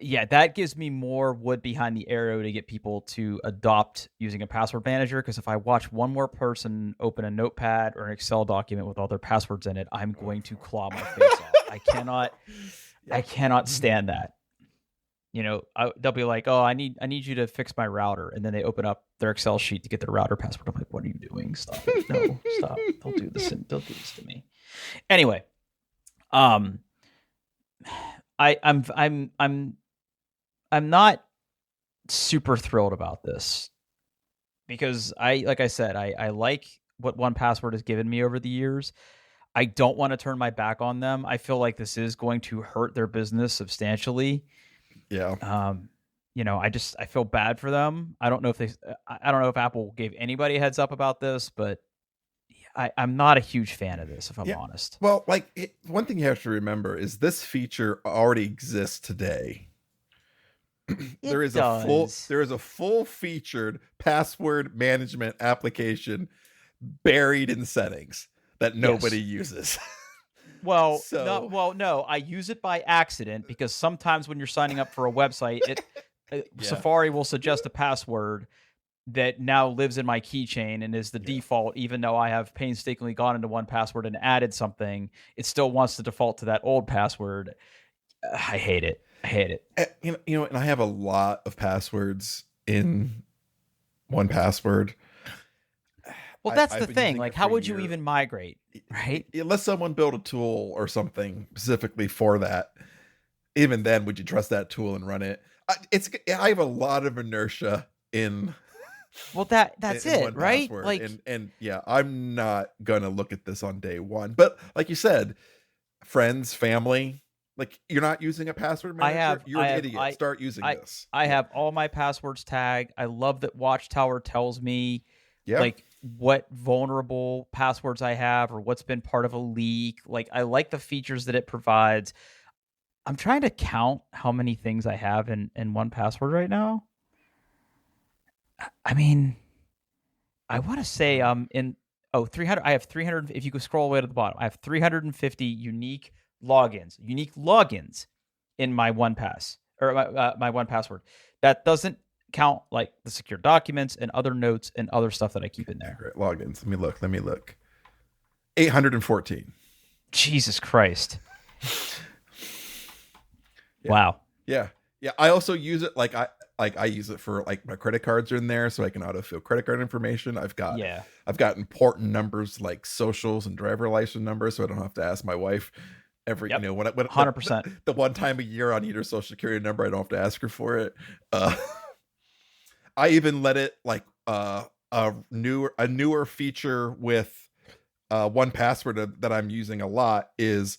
yeah, that gives me more wood behind the arrow to get people to adopt using a password manager. Because if I watch one more person open a notepad or an Excel document with all their passwords in it, I'm going to claw my face off. I cannot stand that. They'll be like, "Oh, I need you to fix my router," and then they open up their Excel sheet to get their router password. I'm like, "What are you doing? Stop it! No, stop! Don't do this! Don't do this to me." Anyway, I'm not super thrilled about this because like I said, I like what 1Password has given me over the years. I don't want to turn my back on them. I feel like this is going to hurt their business substantially.
Yeah.
I feel bad for them. I don't know if Apple gave anybody a heads up about this, but I'm not a huge fan of this, if I'm honest.
Well, one thing you have to remember is this feature already exists today. There is a full featured password management application buried in settings that nobody uses.
Well, no, I use it by accident because sometimes when you're signing up for a website, Safari will suggest a password that now lives in my keychain and is the default, even though I have painstakingly gone into 1Password and added something, it still wants to default to that old password. I hate it. I hate it.
And I have a lot of passwords in 1Password.
Well, that's
I've
the
been
thing.
using
Like,
it
how
for
would you
years.
even migrate, right?
Unless someone built a tool or something specifically for that, even then, would you trust that tool and run it? I have a lot of inertia in
Well, that's
in
it,
one
right?
password,
Like,
and yeah, I'm not gonna look at this on day one. But like you said, friends, family, like you're not using a password
I
manager,
have,
you're
I
an
have,
idiot. Start using
I,
this.
I
Yeah,
have all my passwords tagged. I love that Watchtower tells me
yeah.
like what vulnerable passwords I have or what's been part of a leak. Like, I like the features that it provides. I'm trying to count how many things I have in 1Password right now. I mean, I want to say in 300. I have 300. If you go scroll away to the bottom, I have 350 unique logins in my 1Pass or my 1Password. That doesn't count like the secure documents and other notes and other stuff that I keep in there.
Great logins. Let me look. 814.
Jesus Christ!
Yeah.
Wow.
Yeah. Yeah. I also use it I use it for like my credit cards are in there so I can autofill credit card information.
Yeah.
I've got important numbers like socials and driver license numbers, so I don't have to ask my wife every
Yep.
when
100%.
the one time a year I need her social security number, I don't have to ask her for it. Uh I even let it like a newer feature with 1Password that I'm using a lot is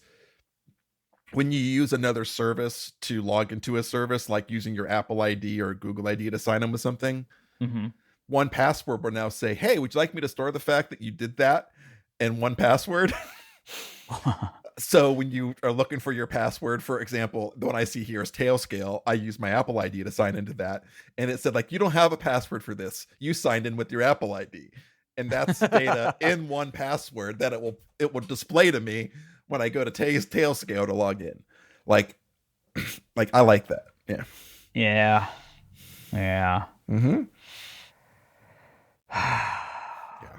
when you use another service to log into a service, like using your Apple ID or Google ID to sign in with something,
Mm-hmm.
1Password will now say, "Hey, would you like me to store the fact that you did that in 1Password?" So when you are looking for your password, for example, the one I see here is Tailscale. I use my Apple ID to sign into that, and it said like, "You don't have a password for this. You signed in with your Apple ID," and that's data in 1Password that it will display to me when I go to Tailscale to log in. Like, like I like that. Yeah.
Yeah. Yeah.
Mm-hmm.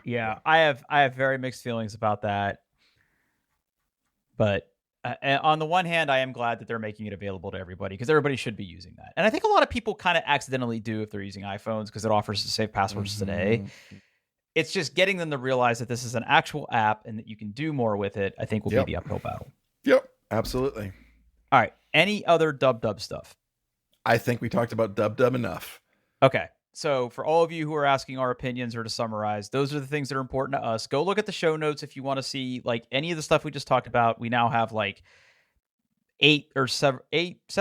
Yeah. I have very mixed feelings about that. But on the one hand, I am glad that they're making it available to everybody because everybody should be using that. And I think a lot of people kind of accidentally do if they're using iPhones because it offers to save passwords today. It's just getting them to realize that this is an actual app and that you can do more with it, I think will be the uphill battle.
Yep. Absolutely.
All right. Any other dub stuff?
I think we talked about dub enough.
Okay. So for all of you who are asking our opinions or to summarize, those are the things that are important to us. Go look at the show notes if you want to see like any of the stuff we just talked about. We now have like seven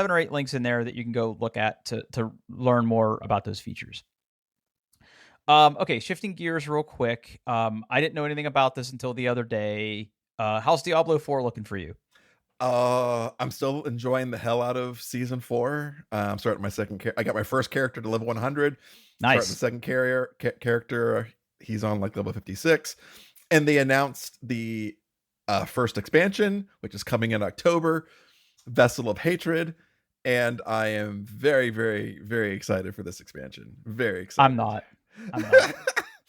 or eight links in there that you can go look at to learn more about those features. Okay, shifting gears real quick. I didn't know anything about this until the other day. How's Diablo 4 looking for you?
I'm still enjoying the hell out of season 4. I'm starting my second I got my first character to level 100.
Nice.
Starting the second character, he's on like level 56, and they announced the first expansion, which is coming in October, Vessel of Hatred, and I am very, very, very excited for this expansion. Very excited.
I'm not.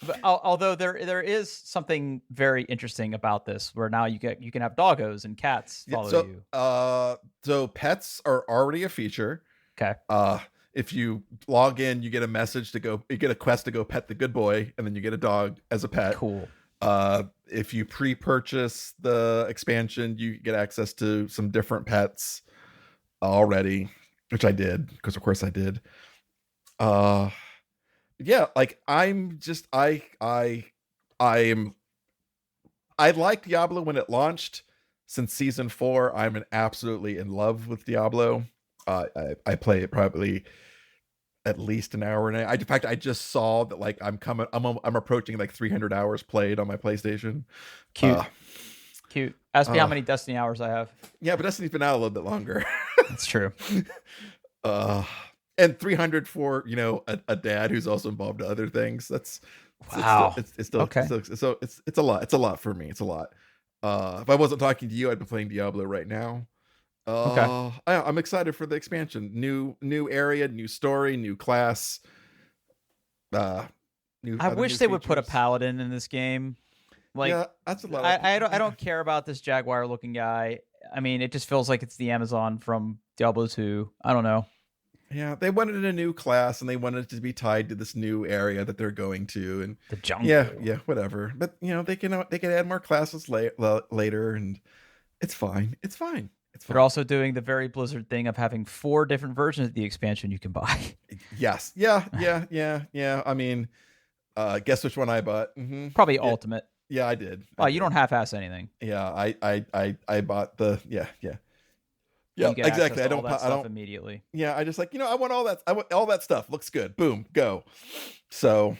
But, although there is something very interesting about this, where now you can have doggos and cats follow you.
So pets are already a feature.
Okay.
If you log in, you get a message you get a quest to go pet the good boy, and then you get a dog as a pet.
Cool.
If you pre-purchase the expansion, you get access to some different pets already, which I did, because of course I did. Yeah, like I'm just I liked Diablo when it launched. Since season 4, I'm absolutely in love with Diablo. I play it probably at least an hour and in fact, I just saw that like I'm approaching like 300 hours played on my PlayStation.
Cute. Ask me how many Destiny hours I have.
Yeah, but Destiny's been out a little bit longer.
That's true.
And 300 for a dad who's also involved in other things. That's
wow.
It's still okay. So it's a lot. It's a lot for me. It's a lot. If I wasn't talking to you, I'd be playing Diablo right now. Okay. I'm excited for the expansion. New area, new story, new class. I
wish they would put a paladin in this game. Like,
yeah, that's a lot.
I don't care about this jaguar looking guy. I mean, it just feels like it's the Amazon from Diablo 2. I don't know.
Yeah, they wanted a new class and they wanted it to be tied to this new area that they're going to, and
The jungle.
yeah, whatever. But they can add more classes later, and it's fine. It's fine. It's fine.
They're also doing the very Blizzard thing of having 4 different versions of the expansion you can buy.
Yes. Yeah. I mean, guess which one I bought?
Probably Ultimate.
Yeah, I did.
Oh, you don't half-ass anything.
Yeah, I bought the yeah.
You
Yeah,
get
exactly.
access to all that stuff immediately.
Yeah, I just I want all that. I want all that stuff. Looks good. Boom, go. So,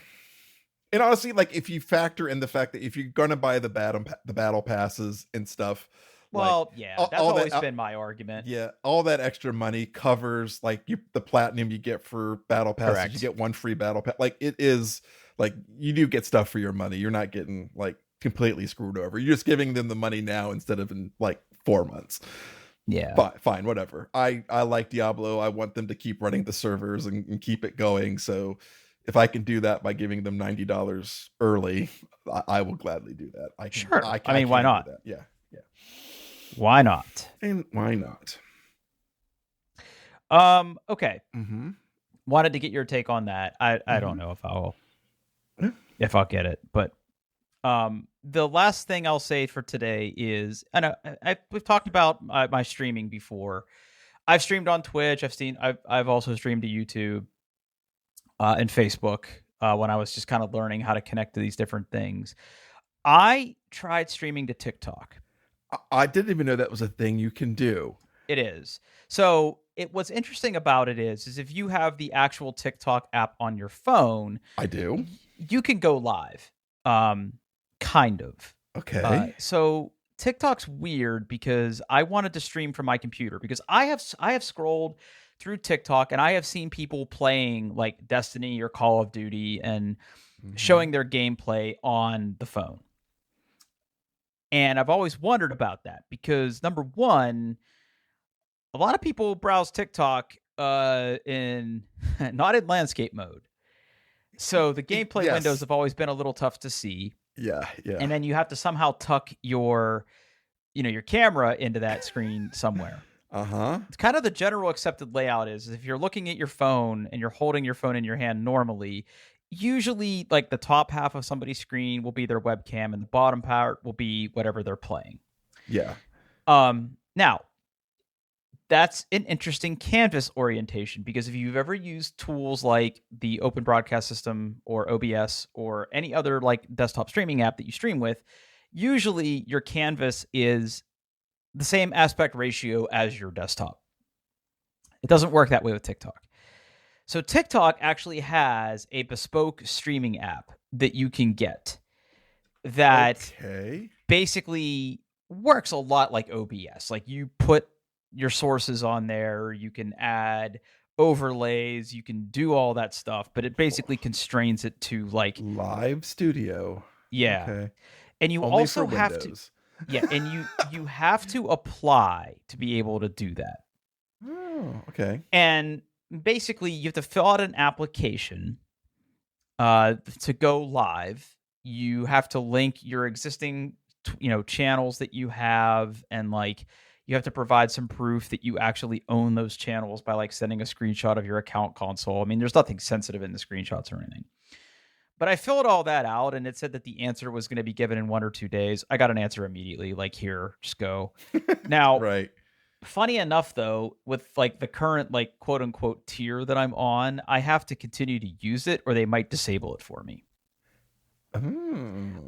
and honestly, if you factor in the fact that if you're gonna buy the battle passes and stuff,
well, yeah, that's always been my argument.
Yeah, all that extra money covers the platinum you get for battle passes.
Correct.
You get one free battle pass. It is you do get stuff for your money. You're not getting completely screwed over. You're just giving them the money now instead of in 4 months.
Yeah.
Fine, whatever. I like Diablo. I want them to keep running the servers and keep it going. So if I can do that by giving them $90 early, I will gladly do that.
Sure. I mean, why not?
Yeah.
Why not?
And why not?
Okay.
Mm-hmm.
Wanted to get your take on that. I don't know if I'll get it, but the last thing I'll say for today is, and we've talked about my streaming before. I've streamed on Twitch. I've also streamed to YouTube and Facebook when I was just kind of learning how to connect to these different things. I tried streaming to TikTok.
I didn't even know that was a thing you can do.
It is. So what's interesting about it is if you have the actual TikTok app on your phone,
I do.
You can go live. Kind of.
Okay.
So TikTok's weird because I wanted to stream from my computer because I have scrolled through TikTok and I have seen people playing Destiny or Call of Duty and showing their gameplay on the phone. And I've always wondered about that because number one, a lot of people browse TikTok not in landscape mode. So the gameplay windows have always been a little tough to see.
Yeah.
And then you have to somehow tuck your camera into that screen somewhere. It's kind of the general accepted layout is if you're looking at your phone and you're holding your phone in your hand normally, usually the top half of somebody's screen will be their webcam and the bottom part will be whatever they're playing.
Yeah.
Now, that's an interesting canvas orientation because if you've ever used tools like the Open Broadcast System or OBS or any other desktop streaming app that you stream with, usually your canvas is the same aspect ratio as your desktop. It doesn't work that way with TikTok. So TikTok actually has a bespoke streaming app that you can get that basically works a lot like OBS. You put your sources on there, you can add overlays, you can do all that stuff, but it basically constrains it to
live studio.
Yeah.
Okay.
And you
Only
also
for
have
Windows.
and you have to apply to be able to do that.
Oh, okay.
And basically you have to fill out an application to go live. You have to link your existing channels that you have and you have to provide some proof that you actually own those channels by sending a screenshot of your account console. I mean, there's nothing sensitive in the screenshots or anything. But I filled all that out and it said that the answer was going to be given in 1 or 2 days. I got an answer immediately, here, just go. Now,
right.
Funny enough though, with the current quote unquote tier that I'm on, I have to continue to use it or they might disable it for me.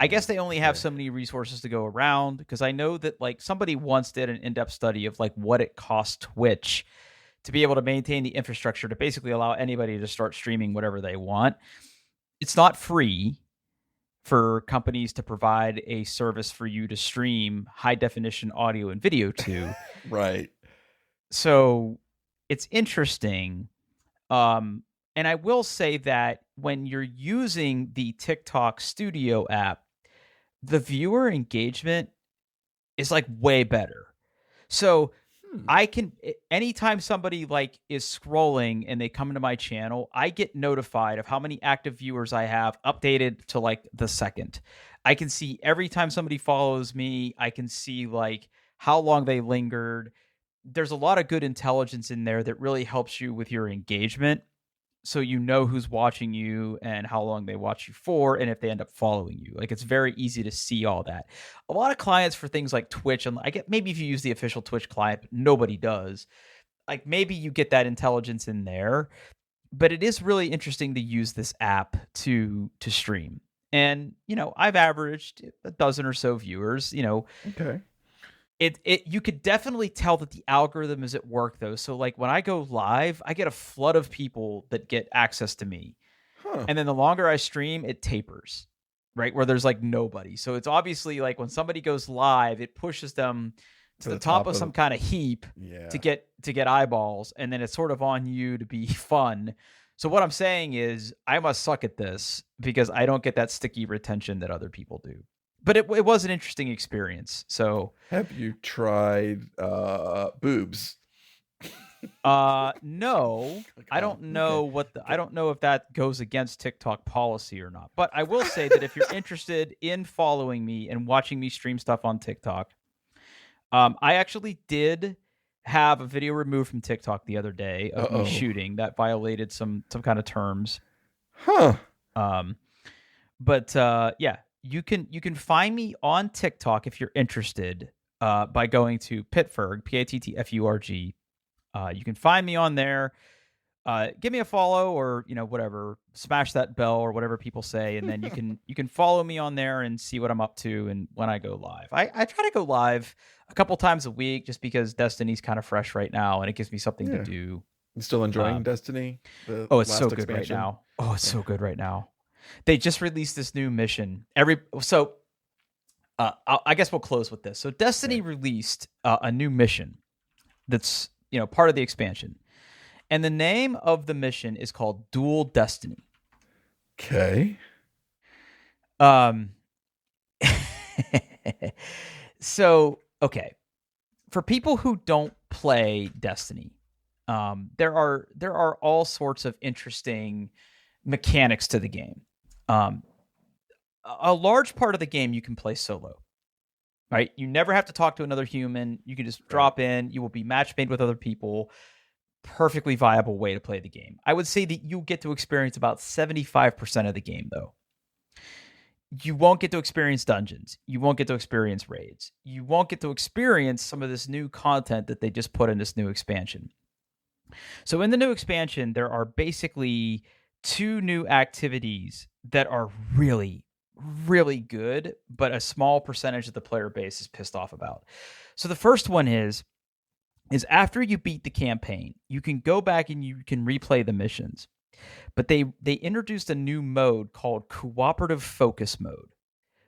I guess they only have so many resources to go around because I know that somebody once did an in-depth study of what it costs Twitch to be able to maintain the infrastructure to basically allow anybody to start streaming whatever they want. It's not free for companies to provide a service for you to stream high definition audio and video to.
Right.
So it's interesting. And I will say that when you're using the TikTok Studio app, the viewer engagement is way better. So I can, anytime somebody is scrolling and they come into my channel, I get notified of how many active viewers I have updated to the second. I can see every time somebody follows me, I can see how long they lingered. There's a lot of good intelligence in there that really helps you with your engagement. So you know who's watching you and how long they watch you for, and if they end up following you. Like, it's very easy to see all that. A lot of clients for things like Twitch, and I get maybe if you use the official Twitch client, but nobody does. Like, maybe you get that intelligence in there, but it is really interesting to use this app to stream. And I've averaged a dozen or so viewers.
Okay.
It you could definitely tell that the algorithm is at work, though. So like when I go live, I get a flood of people that get access to me.
Huh.
And then the longer I stream, it tapers, right? Where there's like nobody. So it's obviously like when somebody goes live, it pushes them to the top of some kind of heap to get eyeballs, and then it's sort of on you to be fun. So what I'm saying is I must suck at this because I don't get that sticky retention that other people do. But it was an interesting experience. So
have you tried boobs?
No. I don't know I don't know if that goes against TikTok policy or not. But I will say that if you're interested in following me and watching me stream stuff on TikTok, I actually did have a video removed from TikTok the other day of me shooting that violated some kind of terms.
Huh.
But yeah, you can find me on TikTok if you're interested by going to Pittfurg, Pattfurg. You can find me on there. Give me a follow, or whatever, smash that bell or whatever people say, and then you can follow me on there and see what I'm up to and when I go live. I try to go live a couple times a week just because Destiny's kind of fresh right now and it gives me something to do.
You still enjoying Destiny?
It's so good right now. Oh, it's so good right now. They just released this new mission. I guess we'll close with this. So Destiny released a new mission that's part of the expansion. And the name of the mission is called Dual Destiny.
Okay.
So, okay. For people who don't play Destiny, there are all sorts of interesting mechanics to the game. A large part of the game you can play solo. Right? You never have to talk to another human. You can just drop in. You will be match made with other people. Perfectly viable way to play the game. I would say that you get to experience about 75% of the game, though. You won't get to experience dungeons. You won't get to experience raids. You won't get to experience some of this new content that they just put in this new expansion. So in the new expansion, there are basically 2 new activities that are really, really good, but a small percentage of the player base is pissed off about. So the first one is after you beat the campaign, you can go back and you can replay the missions. But they introduced a new mode called Cooperative Focus Mode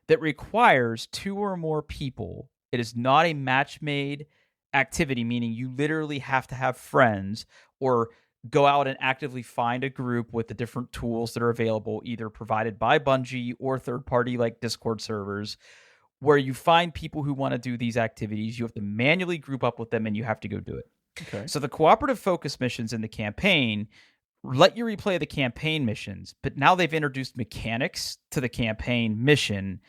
that requires 2 or more people. It is not a match-made activity, meaning you literally have to have friends or go out and actively find a group with the different tools that are available, either provided by Bungie or third-party like Discord servers, where you find people who want to do these activities. You have to manually group up with them and you have to go do it.
Okay.
So the cooperative focus missions in the campaign let you replay the campaign missions, but now they've introduced mechanics to the campaign mission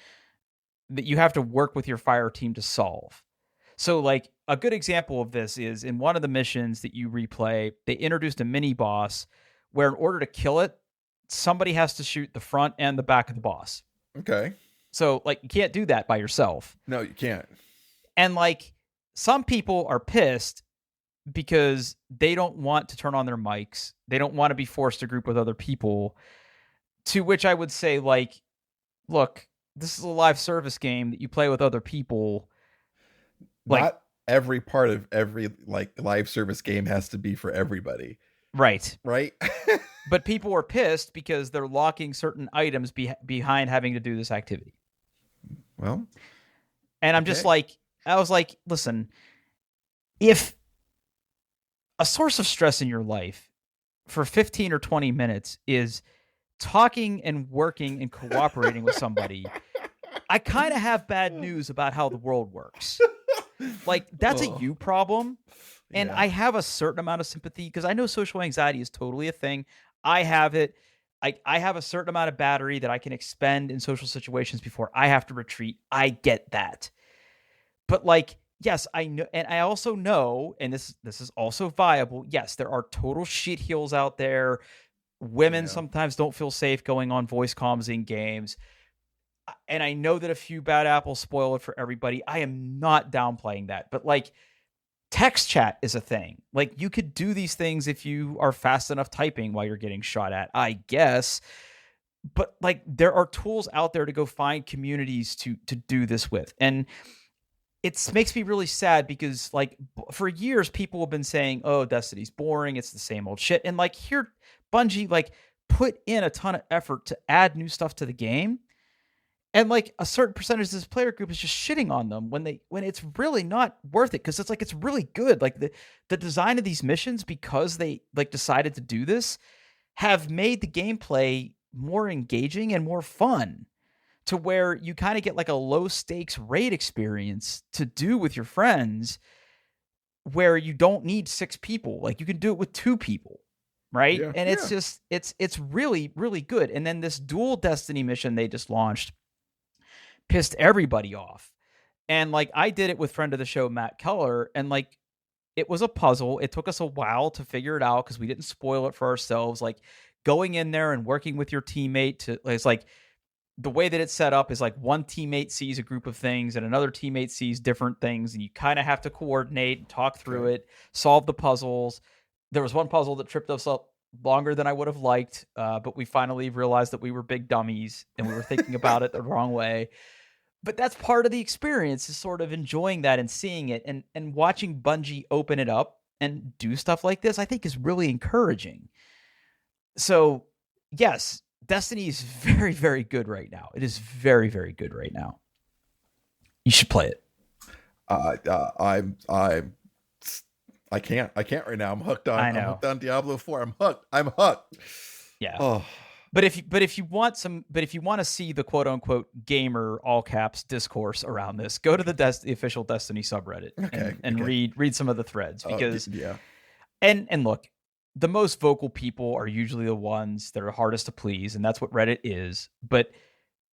that you have to work with your fire team to solve. So like a good example of this is in one of the missions that you replay, they introduced a mini boss where in order to kill it, somebody has to shoot the front and the back of the boss.
Okay.
So, like, you can't do that by yourself.
No, you can't.
And, like, some people are pissed because they don't want to turn on their mics. They don't want to be forced to group with other people. To which I would say, like, look, this is a live service game that you play with other people.
Like, not every part of every, like, live service game has to be for everybody.
Right.
Right?
But people are pissed because they're locking certain items behind having to do this activity.
Well,
and I'm just like, I was like, listen, if a source of stress in your life for 15 or 20 minutes is talking and working and cooperating with somebody, I kind of have bad news about how the world works. Like, that's a you problem. And I have a certain amount of sympathy because I know social anxiety is totally a thing. I have it. I have a certain amount of battery that I can expend in social situations before I have to retreat. I get that. But like, yes, I know, and I also know, and this is also viable. Yes, there are total shitheels out there. Women
Yeah.
sometimes don't feel safe going on voice comms in games. And I know that a few bad apples spoil it for everybody. I am not downplaying that. But like text chat is a thing. Like you could do these things if you are fast enough typing while you're getting shot at, I guess. But like there are tools out there to go find communities to do this with. And it makes me really sad because like for years people have been saying, "Oh, Destiny's boring. It's the same old shit." And like here Bungie like put in a ton of effort to add new stuff to the game. And like a certain percentage of this player group is just shitting on them when it's really not worth it, because it's like it's really good. Like the design of these missions, because they like decided to do this, have made the gameplay more engaging and more fun, to where you kind of get like a low stakes raid experience to do with your friends, where you don't need 6 people. Like you can do it with 2 people, right?
Yeah.
And it's just it's really really good. And then this dual Destiny mission they just launched pissed everybody off. And like I did it with friend of the show Matt Keller, and like it was a puzzle. It took us a while to figure it out because we didn't spoil it for ourselves. Like going in there and working with your teammate to, it's like the way that it's set up is like one teammate sees a group of things and another teammate sees different things, and you kind of have to coordinate and talk through it, solve the puzzles. There was one puzzle that tripped us up longer than I would have liked, but we finally realized that we were big dummies and we were thinking about it the wrong way. But that's part of the experience, is sort of enjoying that and seeing it, and watching Bungie open it up and do stuff like this, I think is really encouraging. So yes, Destiny is very, very good right now. It is very, very good right now. You should play it.
I can't right now. I'm hooked on.
I know.
I'm hooked on Diablo 4. I'm hooked.
Yeah.
Oh.
But if you want to see the quote unquote gamer all caps discourse around this, go to the official Destiny subreddit and read some of the threads, because and look, the most vocal people are usually the ones that are hardest to please, and that's what Reddit is. But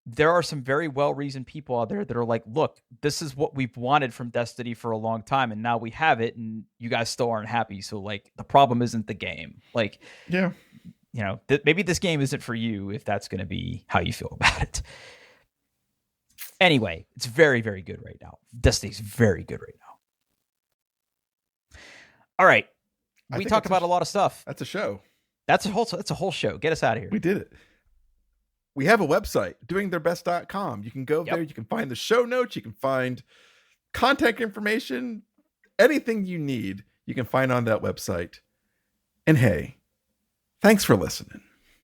there are some very well-reasoned people out there that are like, look, this is what we've wanted from Destiny for a long time, and now we have it, and you guys still aren't happy. So like the problem isn't the game. Like,
yeah.
You know, maybe this game isn't for you if that's going to be how you feel about it. Anyway, it's very, very good right now. Destiny's very good right now. All right. We talked about a lot of stuff.
That's a show.
That's a whole show. Get us out of here.
We did it. We have a website, doingtheirbest.com. You can go there. You can find the show notes. You can find contact information. Anything you need, you can find on that website. And hey, thanks for listening.